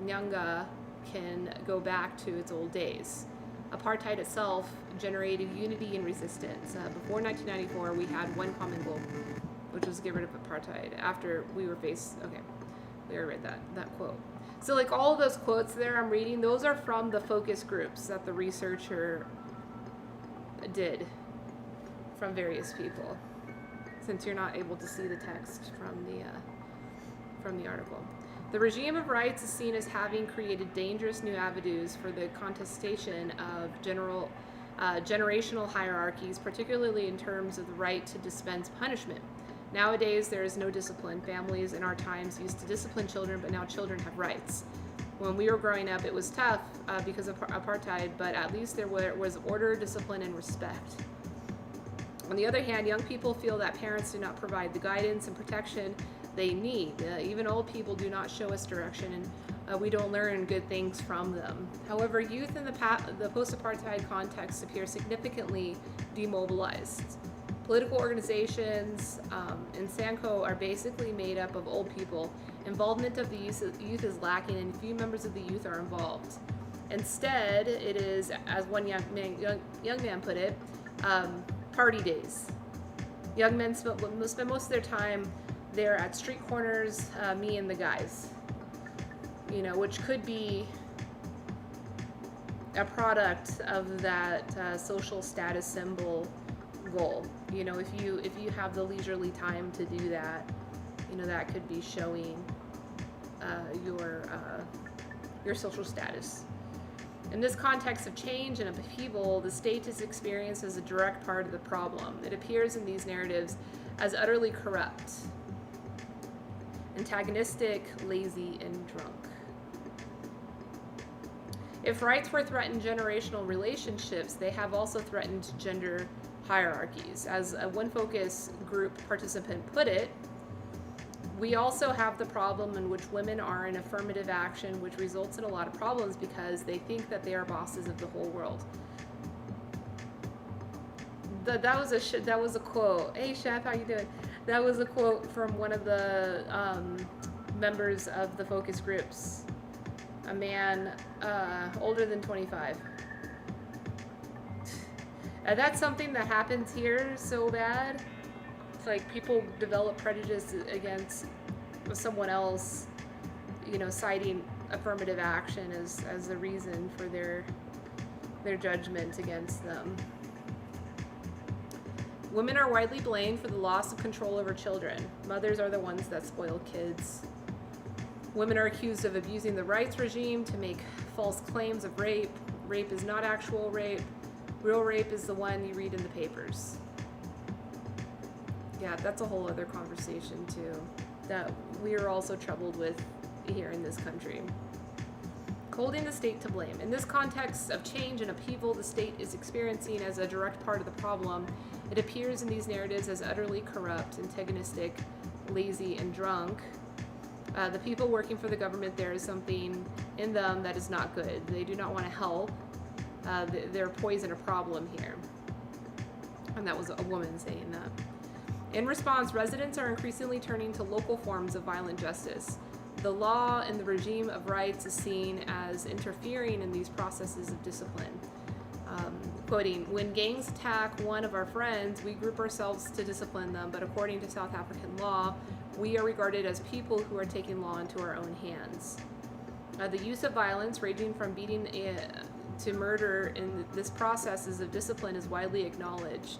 Nyanga can go back to its old days. Apartheid itself generated unity and resistance. Before 1994, we had one common goal, which was to get rid of apartheid. After we were faced, we already read that quote. So like all of those quotes there I'm reading, those are from the focus groups that the researcher did from various people, since you're not able to see the text from the article. The regime of rights is seen as having created dangerous new avenues for the contestation of general generational hierarchies, particularly in terms of the right to dispense punishment. Nowadays, there is no discipline. Families in our times used to discipline children, but now children have rights. When we were growing up, it was tough because of apartheid, but at least there was order, discipline, and respect. On the other hand, young people feel that parents do not provide the guidance and protection they need. Even old people do not show us direction, and we don't learn good things from them. However, youth in the post-apartheid context appear significantly demobilized. Political organizations in Sanko are basically made up of old people. Involvement of the youth is lacking, and few members of the youth are involved. Instead, it is, as one young man put it, party days. Young men spend most of their time there at street corners, me and the guys. Which could be a product of that social status symbol goal. If you have the leisurely time to do that, that could be showing your social status. In this context of change and upheaval, the state is experienced as a direct part of the problem. It appears in these narratives as utterly corrupt, antagonistic, lazy, and drunk. If rights were threatened generational relationships, they have also threatened gender hierarchies. As a One Focus group participant put it, we also have the problem in which women are in affirmative action, which results in a lot of problems because they think that they are bosses of the whole world. That was a quote. Hey, Chef, how you doing? That was a quote from one of the members of the focus groups, a man older than 25. That's something that happens here so bad. It's like people develop prejudice against someone else, citing affirmative action as the reason for their judgment against them. Women are widely blamed for the loss of control over children. Mothers are the ones that spoil kids. Women are accused of abusing the rights regime to make false claims of rape. Rape is not actual rape. Real rape is the one you read in the papers. Yeah, that's a whole other conversation too, that we are also troubled with here in this country. Holding the state to blame. In this context of change and upheaval the state is experiencing as a direct part of the problem, it appears in these narratives as utterly corrupt, antagonistic, lazy, and drunk. The people working for the government, there is something in them that is not good. They do not want to help. They're poison a problem here. And that was a woman saying that. In response, residents are increasingly turning to local forms of violent justice. The law and the regime of rights is seen as interfering in these processes of discipline. Quoting, when gangs attack one of our friends, we group ourselves to discipline them, but according to South African law, we are regarded as people who are taking law into our own hands. The use of violence, ranging from beating to murder in this processes of discipline, is widely acknowledged.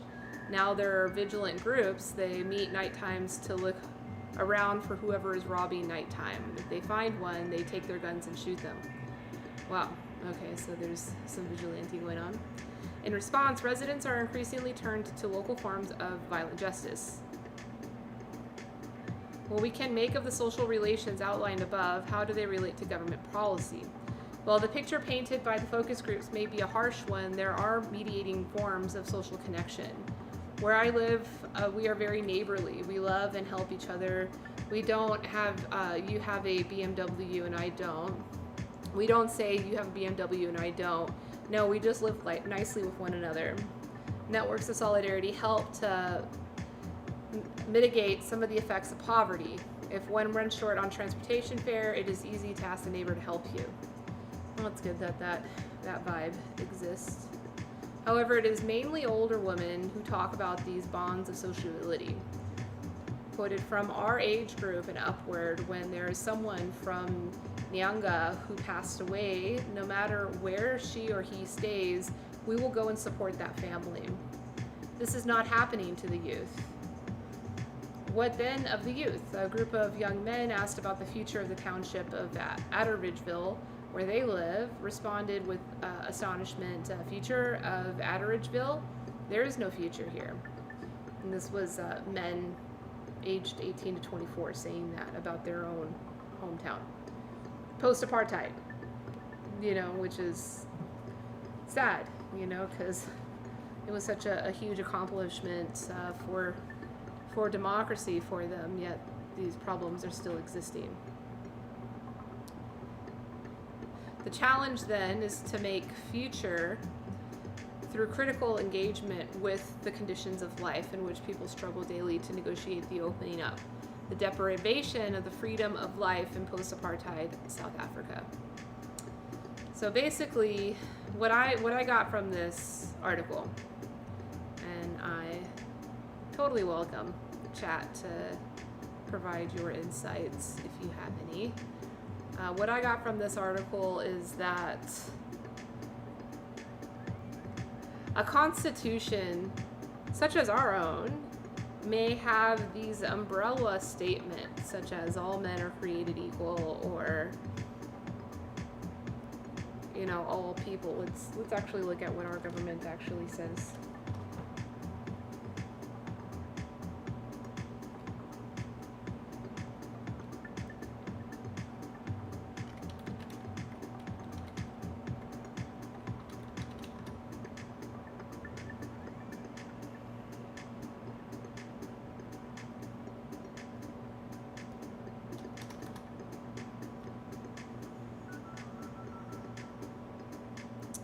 Now there are vigilant groups. They meet night times to look around for whoever is robbing nighttime. If they find one, they take their guns and shoot them. Wow. Okay, so there's some vigilante going on. In response, residents are increasingly turned to local forms of violent justice. What we can make of the social relations outlined above, how do they relate to government policy? While the picture painted by the focus groups may be a harsh one, there are mediating forms of social connection. Where I live, we are very neighborly. We love and help each other. We don't have, you have a BMW and I don't. We don't say you have a BMW and I don't. No, we just live nicely with one another. Networks of solidarity help to mitigate some of the effects of poverty. If one runs short on transportation fare, it is easy to ask the neighbor to help you. Well, it's good that vibe exists. However, it is mainly older women who talk about these bonds of sociability. Quoted, from our age group and upward, when there is someone from Nyanga who passed away, no matter where she or he stays, we will go and support that family. This is not happening to the youth. What then of the youth? A group of young men asked about the future of the township of Atteridgeville, where they live, responded with astonishment, future of Atteridgeville, there is no future here. And this was men aged 18 to 24 saying that about their own hometown. Post-apartheid, which is sad, because it was such a huge accomplishment for democracy for them, yet these problems are still existing. The challenge then is to make future through critical engagement with the conditions of life in which people struggle daily to negotiate the opening up, the deprivation of the freedom of life in post-apartheid South Africa. So basically, what I got from this article, and I totally welcome chat to provide your insights if you have any. What I got from this article is that a constitution such as our own may have these umbrella statements such as all men are created equal, or all people. Let's actually look at what our government actually says.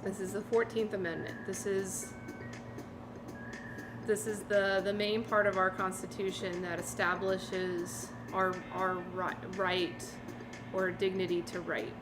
This is the 14th Amendment. This is the main part of our Constitution that establishes our right or dignity to right.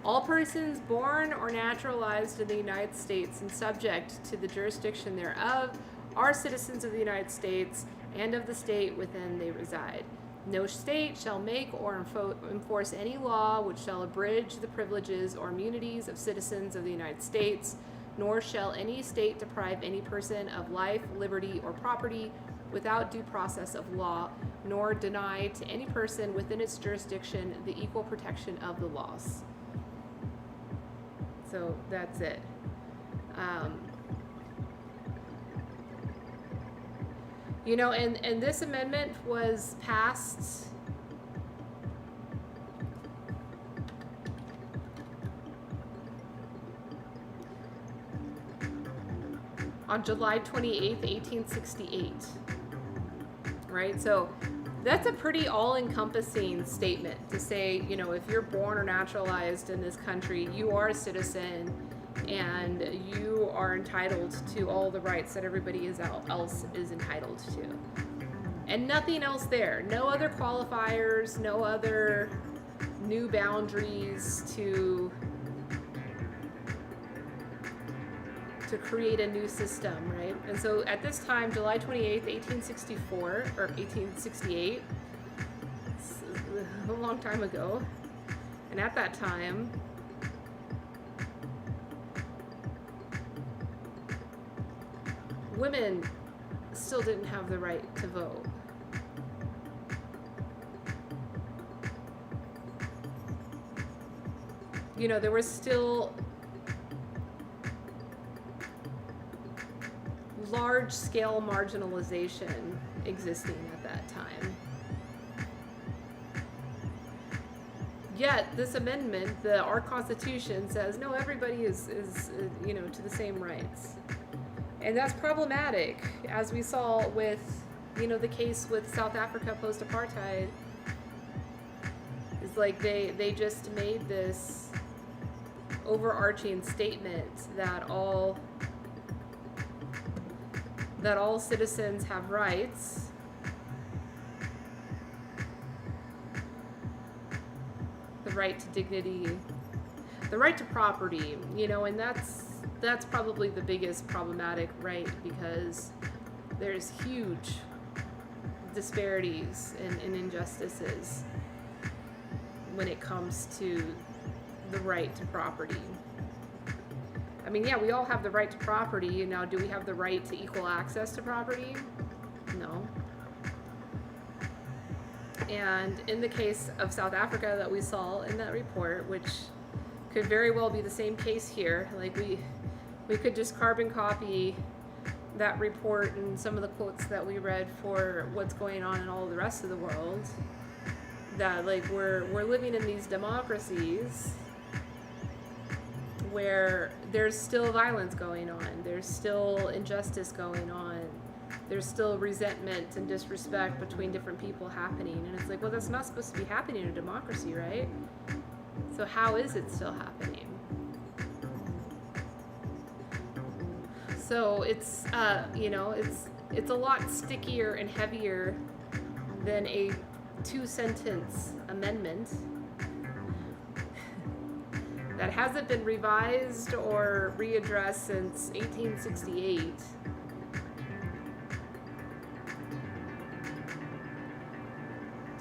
All persons born or naturalized in the United States and subject to the jurisdiction thereof are citizens of the United States and of the state within they reside. No state shall make or enforce any law which shall abridge the privileges or immunities of citizens of the United States, nor shall any state deprive any person of life, liberty, or property without due process of law, nor deny to any person within its jurisdiction the equal protection of the laws. So that's it. And this amendment was passed on July 28th, 1868, right? So that's a pretty all-encompassing statement to say, if you're born or naturalized in this country, you are a citizen and you are entitled to all the rights that everybody else is entitled to. And nothing else there. No other qualifiers, no other new boundaries to create a new system, right? And so at this time, July 28th, 1864, or 1868, a long time ago, and at that time, women still didn't have the right to vote. There was still large-scale marginalization existing at that time. Yet this amendment, our Constitution says, no, everybody is to the same rights. And that's problematic, as we saw with, the case with South Africa post-apartheid. It's like they just made this overarching statement that all citizens have rights, the right to dignity, the right to property, and that's probably the biggest problematic right, because there's huge disparities and injustices when it comes to the right to property. I mean, yeah, we all have the right to property. Now, do we have the right to equal access to property? No. And in the case of South Africa that we saw in that report, which Could very well be the same case here. Like we could just carbon copy that report and some of the quotes that we read for what's going on in all the rest of the world. That like we're living in these democracies where there's still violence going on, there's still injustice going on, there's still resentment and disrespect between different people happening. And it's like, well, that's not supposed to be happening in a democracy, right? So how is it still happening? So it's it's a lot stickier and heavier than a 2-sentence amendment that hasn't been revised or readdressed since 1868.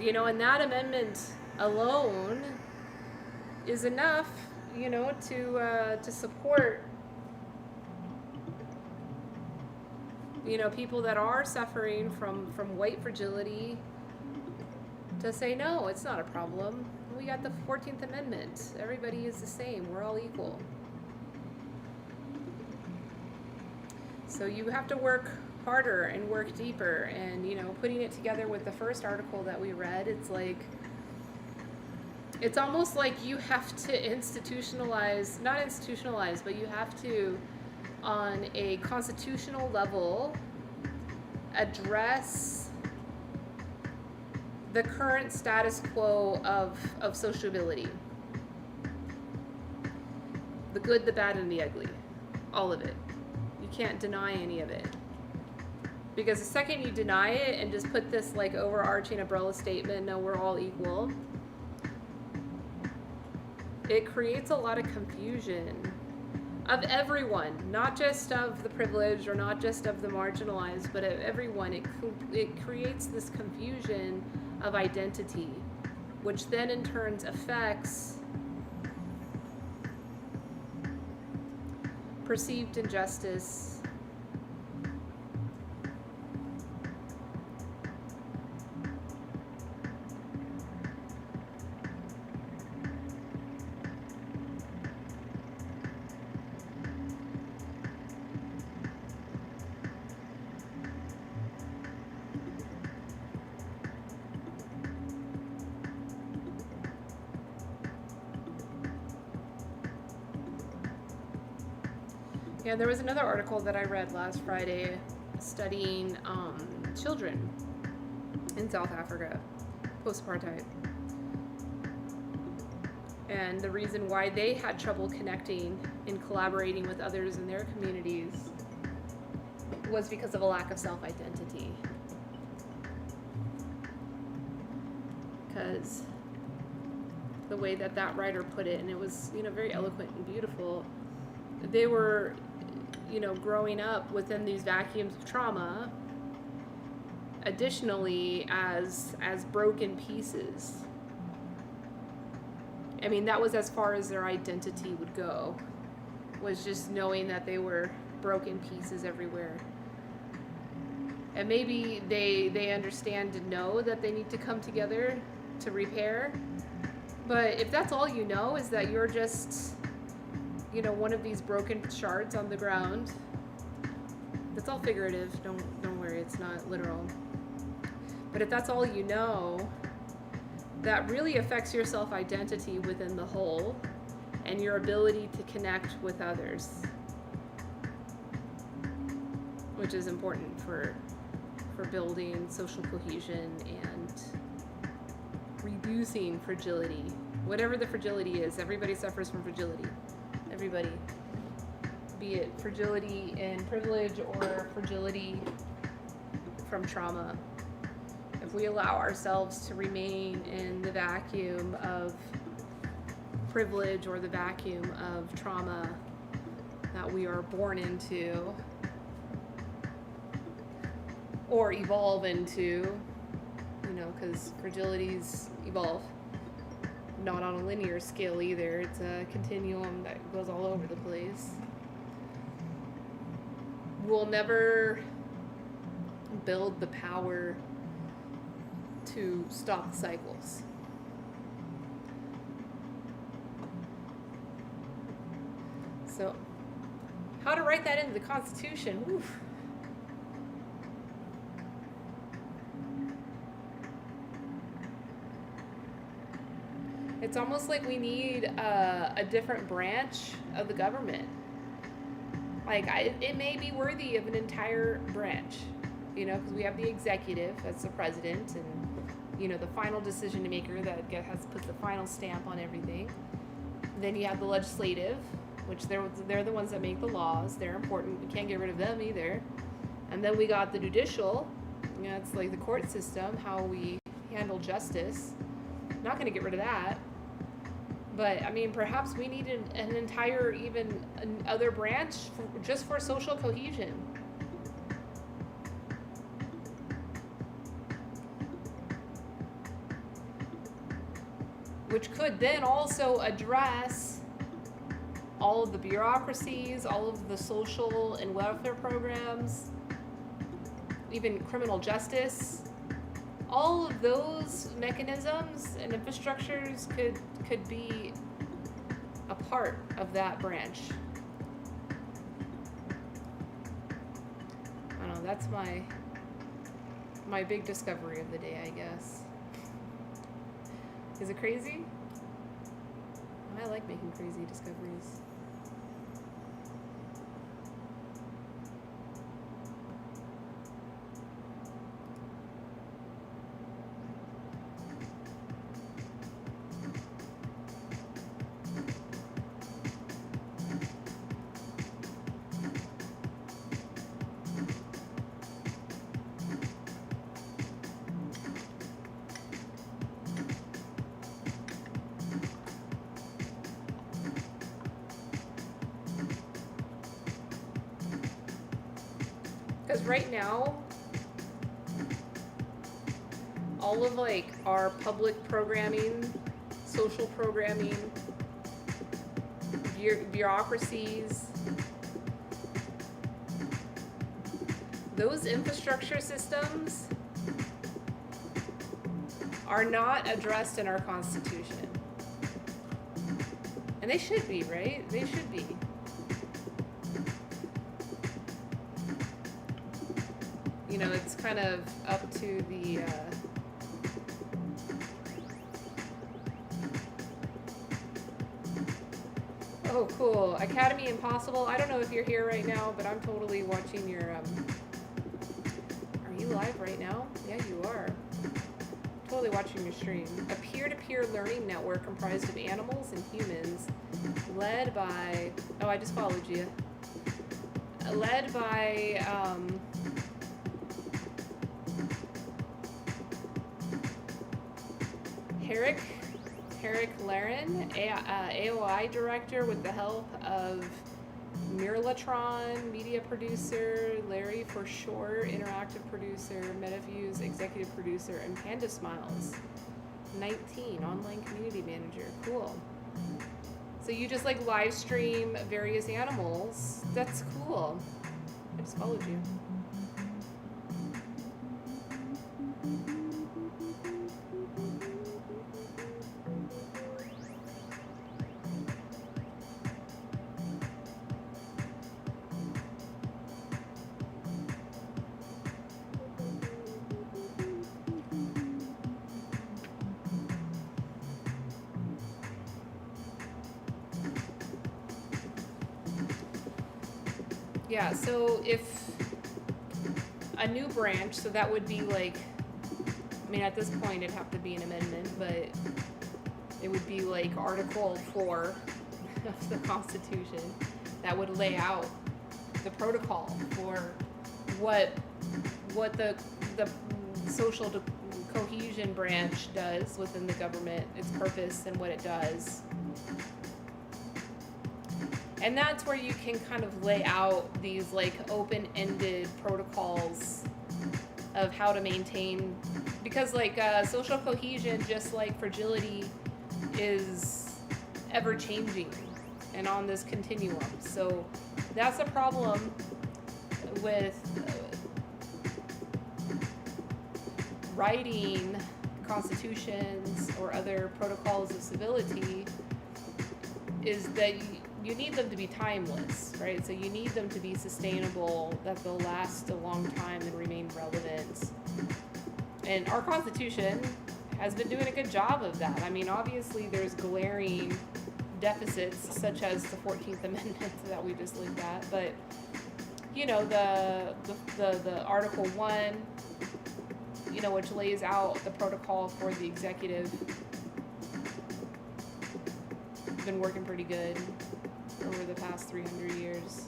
And that amendment alone is enough, to support people that are suffering from white fragility, to say, no, it's not a problem. We got the 14th Amendment. Everybody is the same. We're all equal. So you have to work harder and work deeper. And, putting it together with the first article that we read, it's almost like you have to not institutionalize, but you have to, on a constitutional level, address the current status quo of sociability. The good, the bad, and the ugly. All of it. You can't deny any of it. Because the second you deny it and just put this like overarching umbrella statement, no, we're all equal, it creates a lot of confusion of everyone, not just of the privileged or not just of the marginalized, but of everyone. It creates this confusion of identity, which then in turn affects perceived injustice, Yeah, there was another article that I read last Friday studying children in South Africa, post-apartheid. And the reason why they had trouble connecting and collaborating with others in their communities was because of a lack of self-identity. Because the way that writer put it, and it was, very eloquent and beautiful, they were, growing up within these vacuums of trauma, additionally as broken pieces. I mean, that was as far as their identity would go, was just knowing that they were broken pieces everywhere. And maybe they understand and know that they need to come together to repair. But if that's all you know, is that you're just, one of these broken shards on the ground, that's all figurative. Don't worry, it's not literal. But if that's all you know, that really affects your self-identity within the whole and your ability to connect with others, which is important for building social cohesion and reducing fragility. Whatever the fragility is, everybody suffers from fragility. Everybody. Be it fragility in privilege or fragility from trauma. If we allow ourselves to remain in the vacuum of privilege or the vacuum of trauma that we are born into or evolve into, because fragilities evolve, not on a linear scale either. It's a continuum that goes all over the place. We'll never build the power to stop the cycles. So, how to write that into the Constitution? Oof. It's almost like we need a different branch of the government. Like, it may be worthy of an entire branch, you know, because we have the executive, that's the president, and, you know, the final decision maker that has to put the final stamp on everything. Then you have the legislative, which they're the ones that make the laws. They're important. We can't get rid of them either. And then we got the judicial. You know, it's like the court system, how we handle justice. Not going to get rid of that. But, I mean, perhaps we need an entire, even other branch just for social cohesion. Which could then also address all of the bureaucracies, all of the social and welfare programs, even criminal justice. All of those mechanisms and infrastructures could be a part of that branch. I don't know, that's my big discovery of the day, I guess. Is it crazy? I like making crazy discoveries. Because right now, all of like our public programming, social programming, bureaucracies, those infrastructure systems are not addressed in our Constitution. And they should be, right? They should be. You know, it's kind of up to the oh, cool. Academy Impossible. I don't know if you're here right now, but I'm totally watching your Are you live right now? Yeah, you are. Totally watching your stream. A peer-to-peer learning network comprised of animals and humans, led by I just followed you. Led by Herrick Laren, AOI director, with the help of Mirlatron, media producer, Larry for Short, interactive producer, MetaViews, executive producer, and Panda Smiles, 19, online community manager. Cool. So you just like live stream various animals. That's cool. I just followed you. Yeah, so if a new branch, so that would be like, I mean, at this point it'd have to be an amendment, but it would be like Article 4 of the Constitution that would lay out the protocol for what the social cohesion branch does within the government, its purpose and what it does. And that's where you can kind of lay out these like open-ended protocols of how to maintain, because like social cohesion, just like fragility, is ever-changing and on this continuum. So that's a problem with writing constitutions or other protocols of civility, is that you need them to be timeless, right? So you need them to be sustainable, that they'll last a long time and remain relevant. And our Constitution has been doing a good job of that. I mean, obviously there's glaring deficits, such as the 14th Amendment that we just looked at, but you know, the Article 1, you know, which lays out the protocol for the executive, been working pretty good over the past 300 years.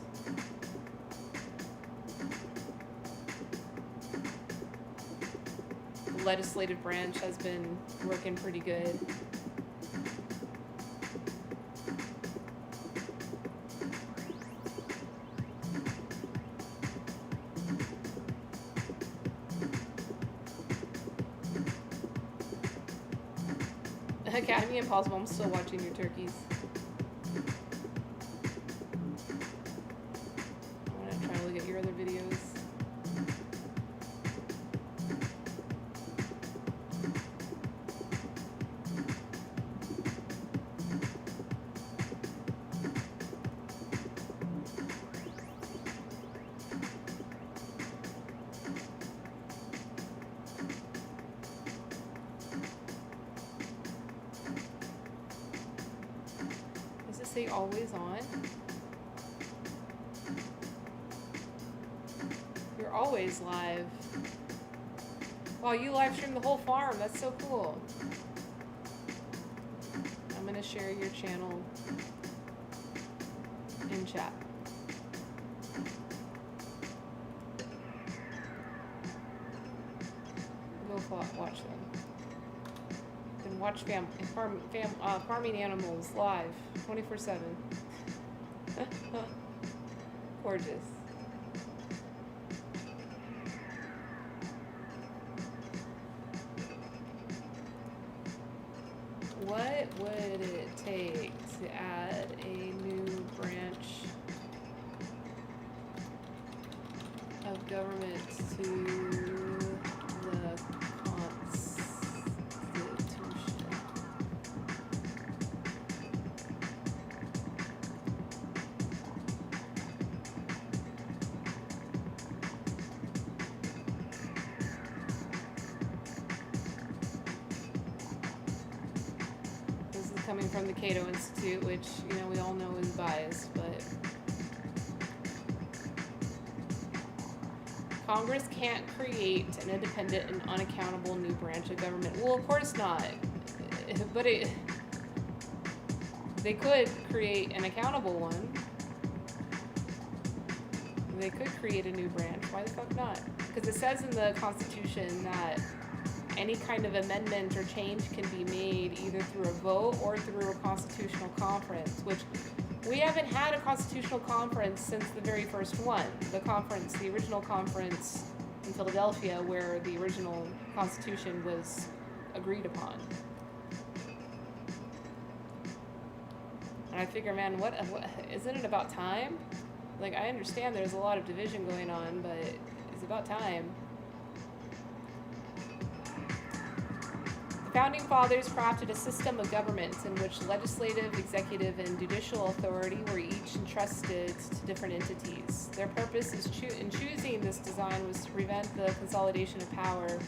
The legislative branch has been working pretty good. Academy Impossible, I'm still watching your turkeys. I'm gonna try to look at your other videos. Say always on. You're always live. Wow, you live stream the whole farm. That's so cool. I'm gonna share your channel in chat. Go watch them. And watch farming animals live 24/7. Gorgeous. What would it take to add a new branch of government to the Constitution? Coming from the Cato Institute, which, you know, we all know is biased, but Congress can't create an independent and unaccountable new branch of government. Well, of course not, but they could create an accountable one. They could create a new branch. Why the fuck not? Because it says in the Constitution that any kind of amendment or change can be made either through a vote or through a constitutional conference, which we haven't had a constitutional conference since the very first one. The original conference in Philadelphia, where the original Constitution was agreed upon. And I figure, man, what isn't it about time? Like, I understand there's a lot of division going on, but it's about time. The Founding Fathers crafted a system of government in which legislative, executive, and judicial authority were each entrusted to different entities. Their purpose in choosing this design was to prevent the consolidation of power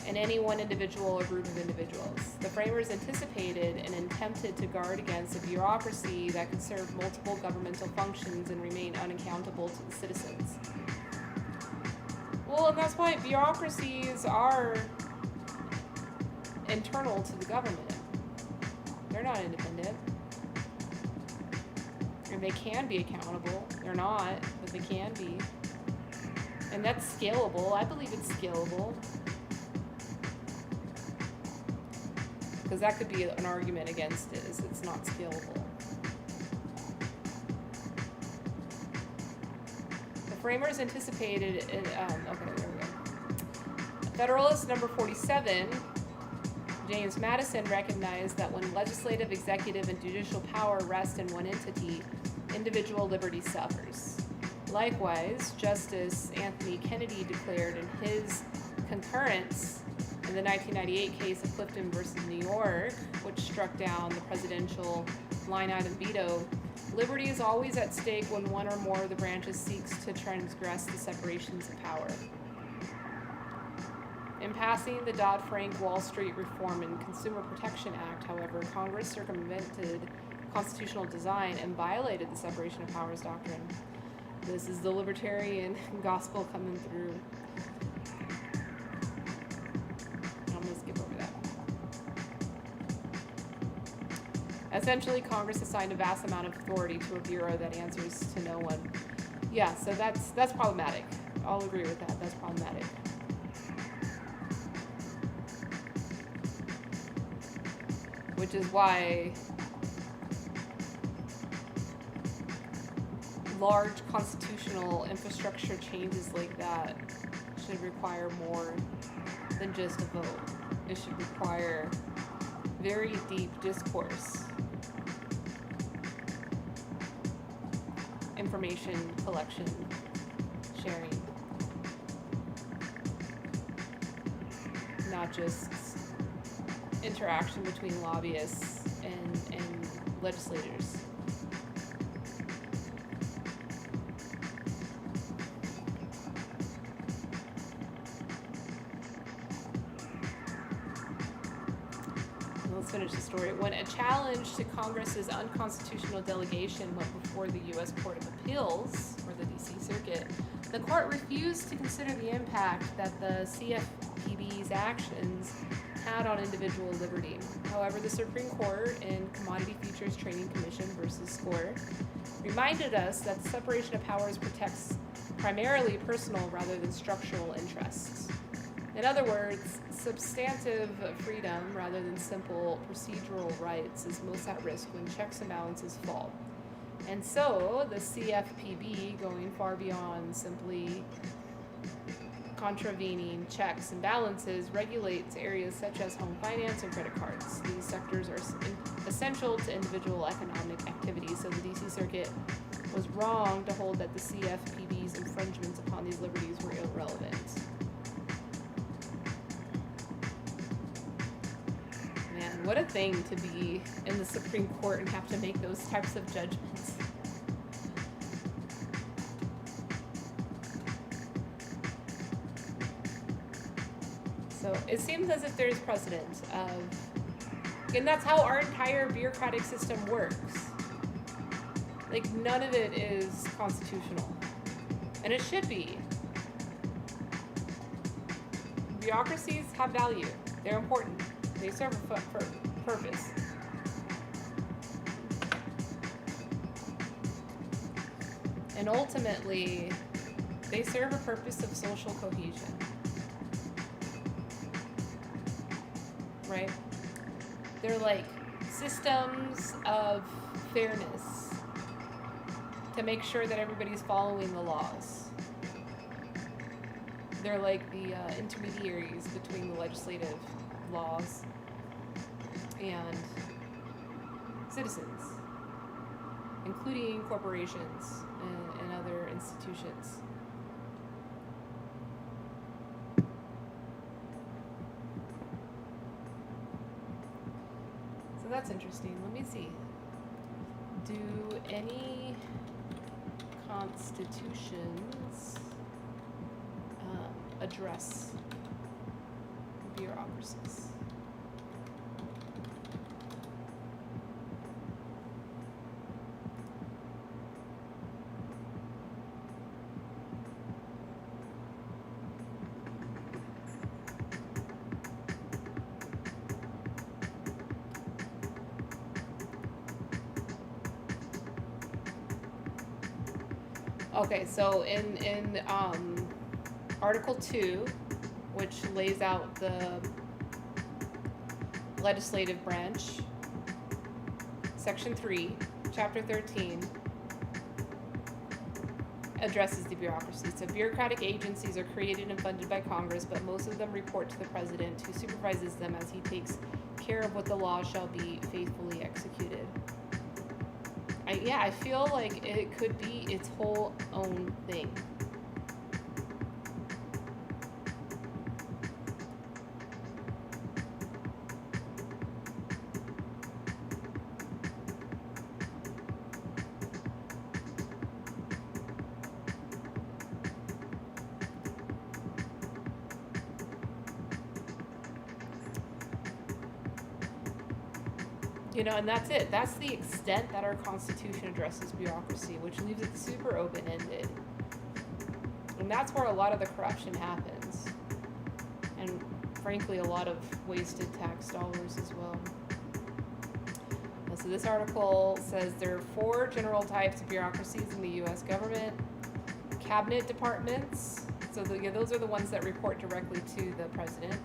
in any one individual or group of individuals. The framers anticipated and attempted to guard against a bureaucracy that could serve multiple governmental functions and remain unaccountable to the citizens. Well, and that's why bureaucracies are internal to the government. They're not independent. And they can be accountable. They're not, but they can be. And that's scalable. I believe it's scalable. Because that could be an argument against it, is it's not scalable. Framers anticipated, okay, there we go. Federalist number 47, James Madison recognized that when legislative, executive, and judicial power rest in one entity, individual liberty suffers. Likewise, Justice Anthony Kennedy declared in his concurrence in In the 1998 case of Clifton versus New York, which struck down the presidential line item veto, liberty is always at stake when one or more of the branches seeks to transgress the separations of power. In passing the Dodd-Frank Wall Street Reform and Consumer Protection Act, however, Congress circumvented constitutional design and violated the separation of powers doctrine. This is the libertarian gospel coming through. I'm going to skip over that. Essentially, Congress assigned a vast amount of authority to a bureau that answers to no one. Yeah, so that's problematic. I'll agree with that. That's problematic. Which is why large constitutional infrastructure changes like that should require more than just a vote. It should require very deep discourse, information collection, sharing, not just interaction between lobbyists and legislators. Let's finish the story. When a challenge to Congress's unconstitutional delegation went before the U.S. Court of Appeals, or the D.C. Circuit, the court refused to consider the impact that the CFPB's actions had on individual liberty. However, the Supreme Court in Commodity Futures Trading Commission versus Score reminded us that the separation of powers protects primarily personal rather than structural interests. In other words, substantive freedom rather than simple procedural rights is most at risk when checks and balances fall. And so, the CFPB, going far beyond simply contravening checks and balances, regulates areas such as home finance and credit cards. These sectors are essential to individual economic activity, so the DC Circuit was wrong to hold that the CFPB's infringements upon these liberties were irrelevant. Man, what a thing to be in the Supreme Court and have to make those types of judgments. So it seems as if there's precedent of, and that's how our entire bureaucratic system works. Like, none of it is constitutional. And it should be. Bureaucracies have value. They're important. They serve a purpose. And ultimately, they serve a purpose of social cohesion. Right? They're like systems of fairness to make sure that everybody's following the laws. They're like the intermediaries between the legislative laws and citizens, including corporations and other institutions. So that's interesting. Let me see. Do any constitutions address bureaucracies? Okay, so in Article 2, which lays out the legislative branch, Section 3, Chapter 13, addresses the bureaucracy. So bureaucratic agencies are created and funded by Congress, but most of them report to the President, who supervises them as he takes care of what the law shall be faithfully executed. I feel like it could be its whole own thing. You know, and that's it. That's the extent that our Constitution addresses bureaucracy, which leaves it super open-ended. And that's where a lot of the corruption happens. And frankly, a lot of wasted tax dollars as well. So this article says there are 4 general types of bureaucracies in the U.S. government. Cabinet departments, so those are the ones that report directly to the president.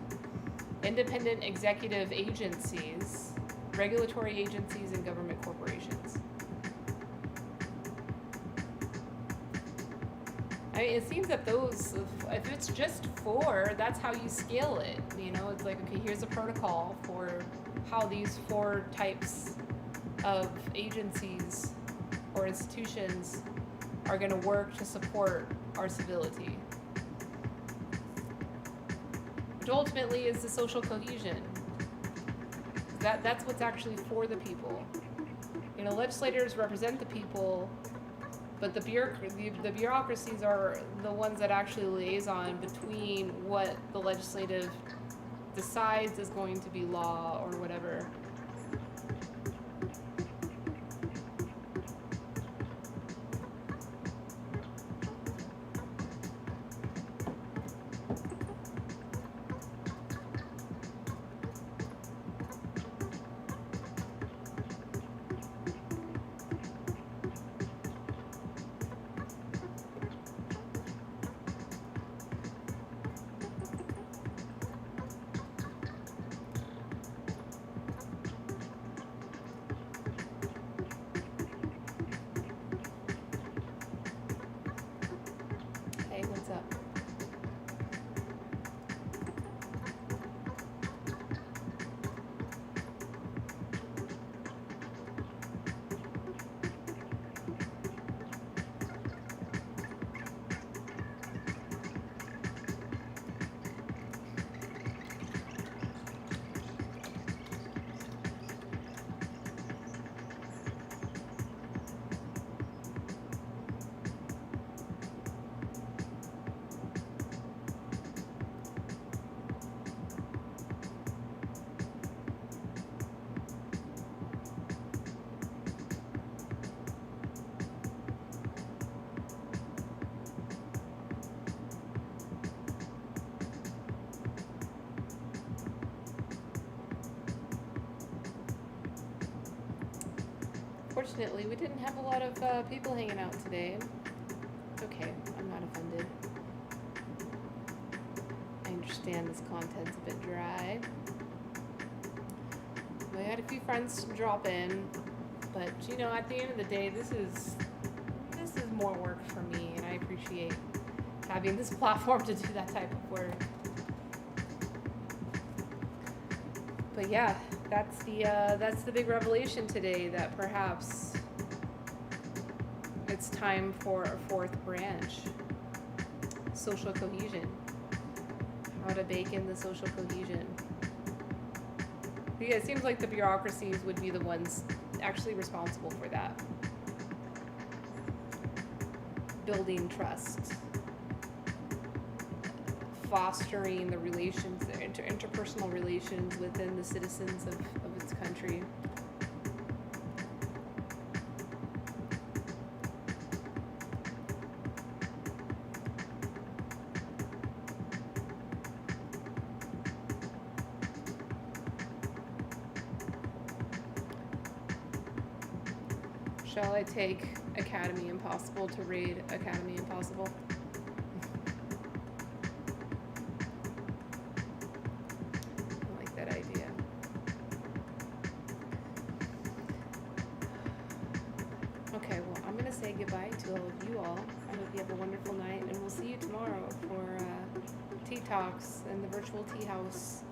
Independent executive agencies, regulatory agencies, and government corporations. I mean, it seems that those, if it's just 4, that's how you scale it. You know, it's like, okay, here's a protocol for how these 4 types of agencies or institutions are going to work to support our civility. Which ultimately is the social cohesion. That's what's actually for the people. You know, legislators represent the people, but the bureaucracies are the ones that actually liaison between what the legislative decides is going to be law or whatever. Hey, what's up? Unfortunately, we didn't have a lot of people hanging out today. It's okay, I'm not offended. I understand this content's a bit dry. We had a few friends drop in, but you know, at the end of the day, this is more work for me, and I appreciate having this platform to do that type of work. But yeah, that's the big revelation today, that perhaps it's time for a 4th branch, social cohesion. How to bake in the social cohesion. Yeah, it seems like the bureaucracies would be the ones actually responsible for that. Building trust, fostering the relations, the interpersonal relations within the citizens of its country. Shall I take Academy Impossible to raid Academy Impossible? I like that idea. Okay, well, I'm going to say goodbye to all of you all. I hope you have a wonderful night, and we'll see you tomorrow for tea talks in the virtual tea house.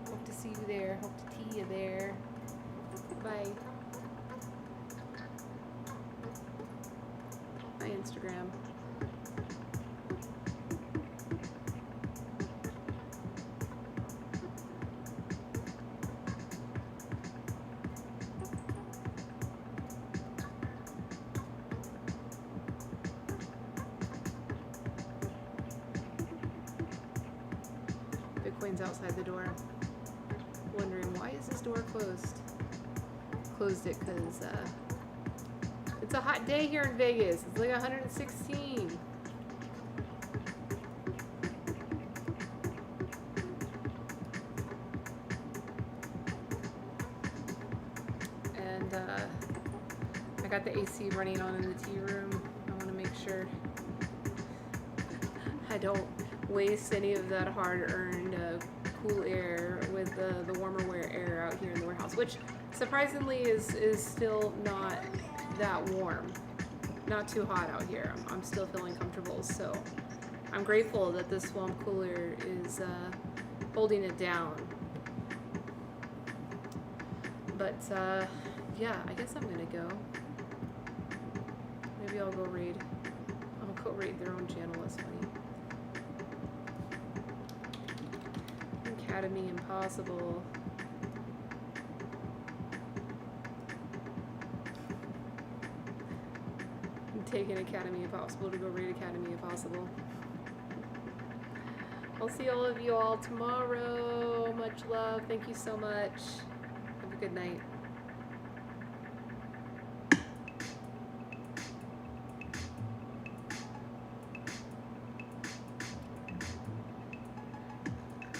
Hope to see you there. Hope to tea you there. Bye. My Instagram. Bitcoin's outside the door. Wondering, why is this door closed? closed it because it's a hot day here in Vegas. It's like 116. And I got the AC running on in the tea room. I want to make sure I don't waste any of that hard-earned cool air with the warmer air out here in the warehouse, which surprisingly is still not that warm. Not too hot out here. I'm still feeling comfortable, so I'm grateful that this swamp cooler is holding it down. But yeah, I guess I'm gonna go. Maybe I'll go raid. I'll go raid their own channel. That's funny. Academy Impossible. I'm taking Academy Impossible to go raid Academy Impossible. I'll see all of you all tomorrow. Much love. Thank you so much. Have a good night.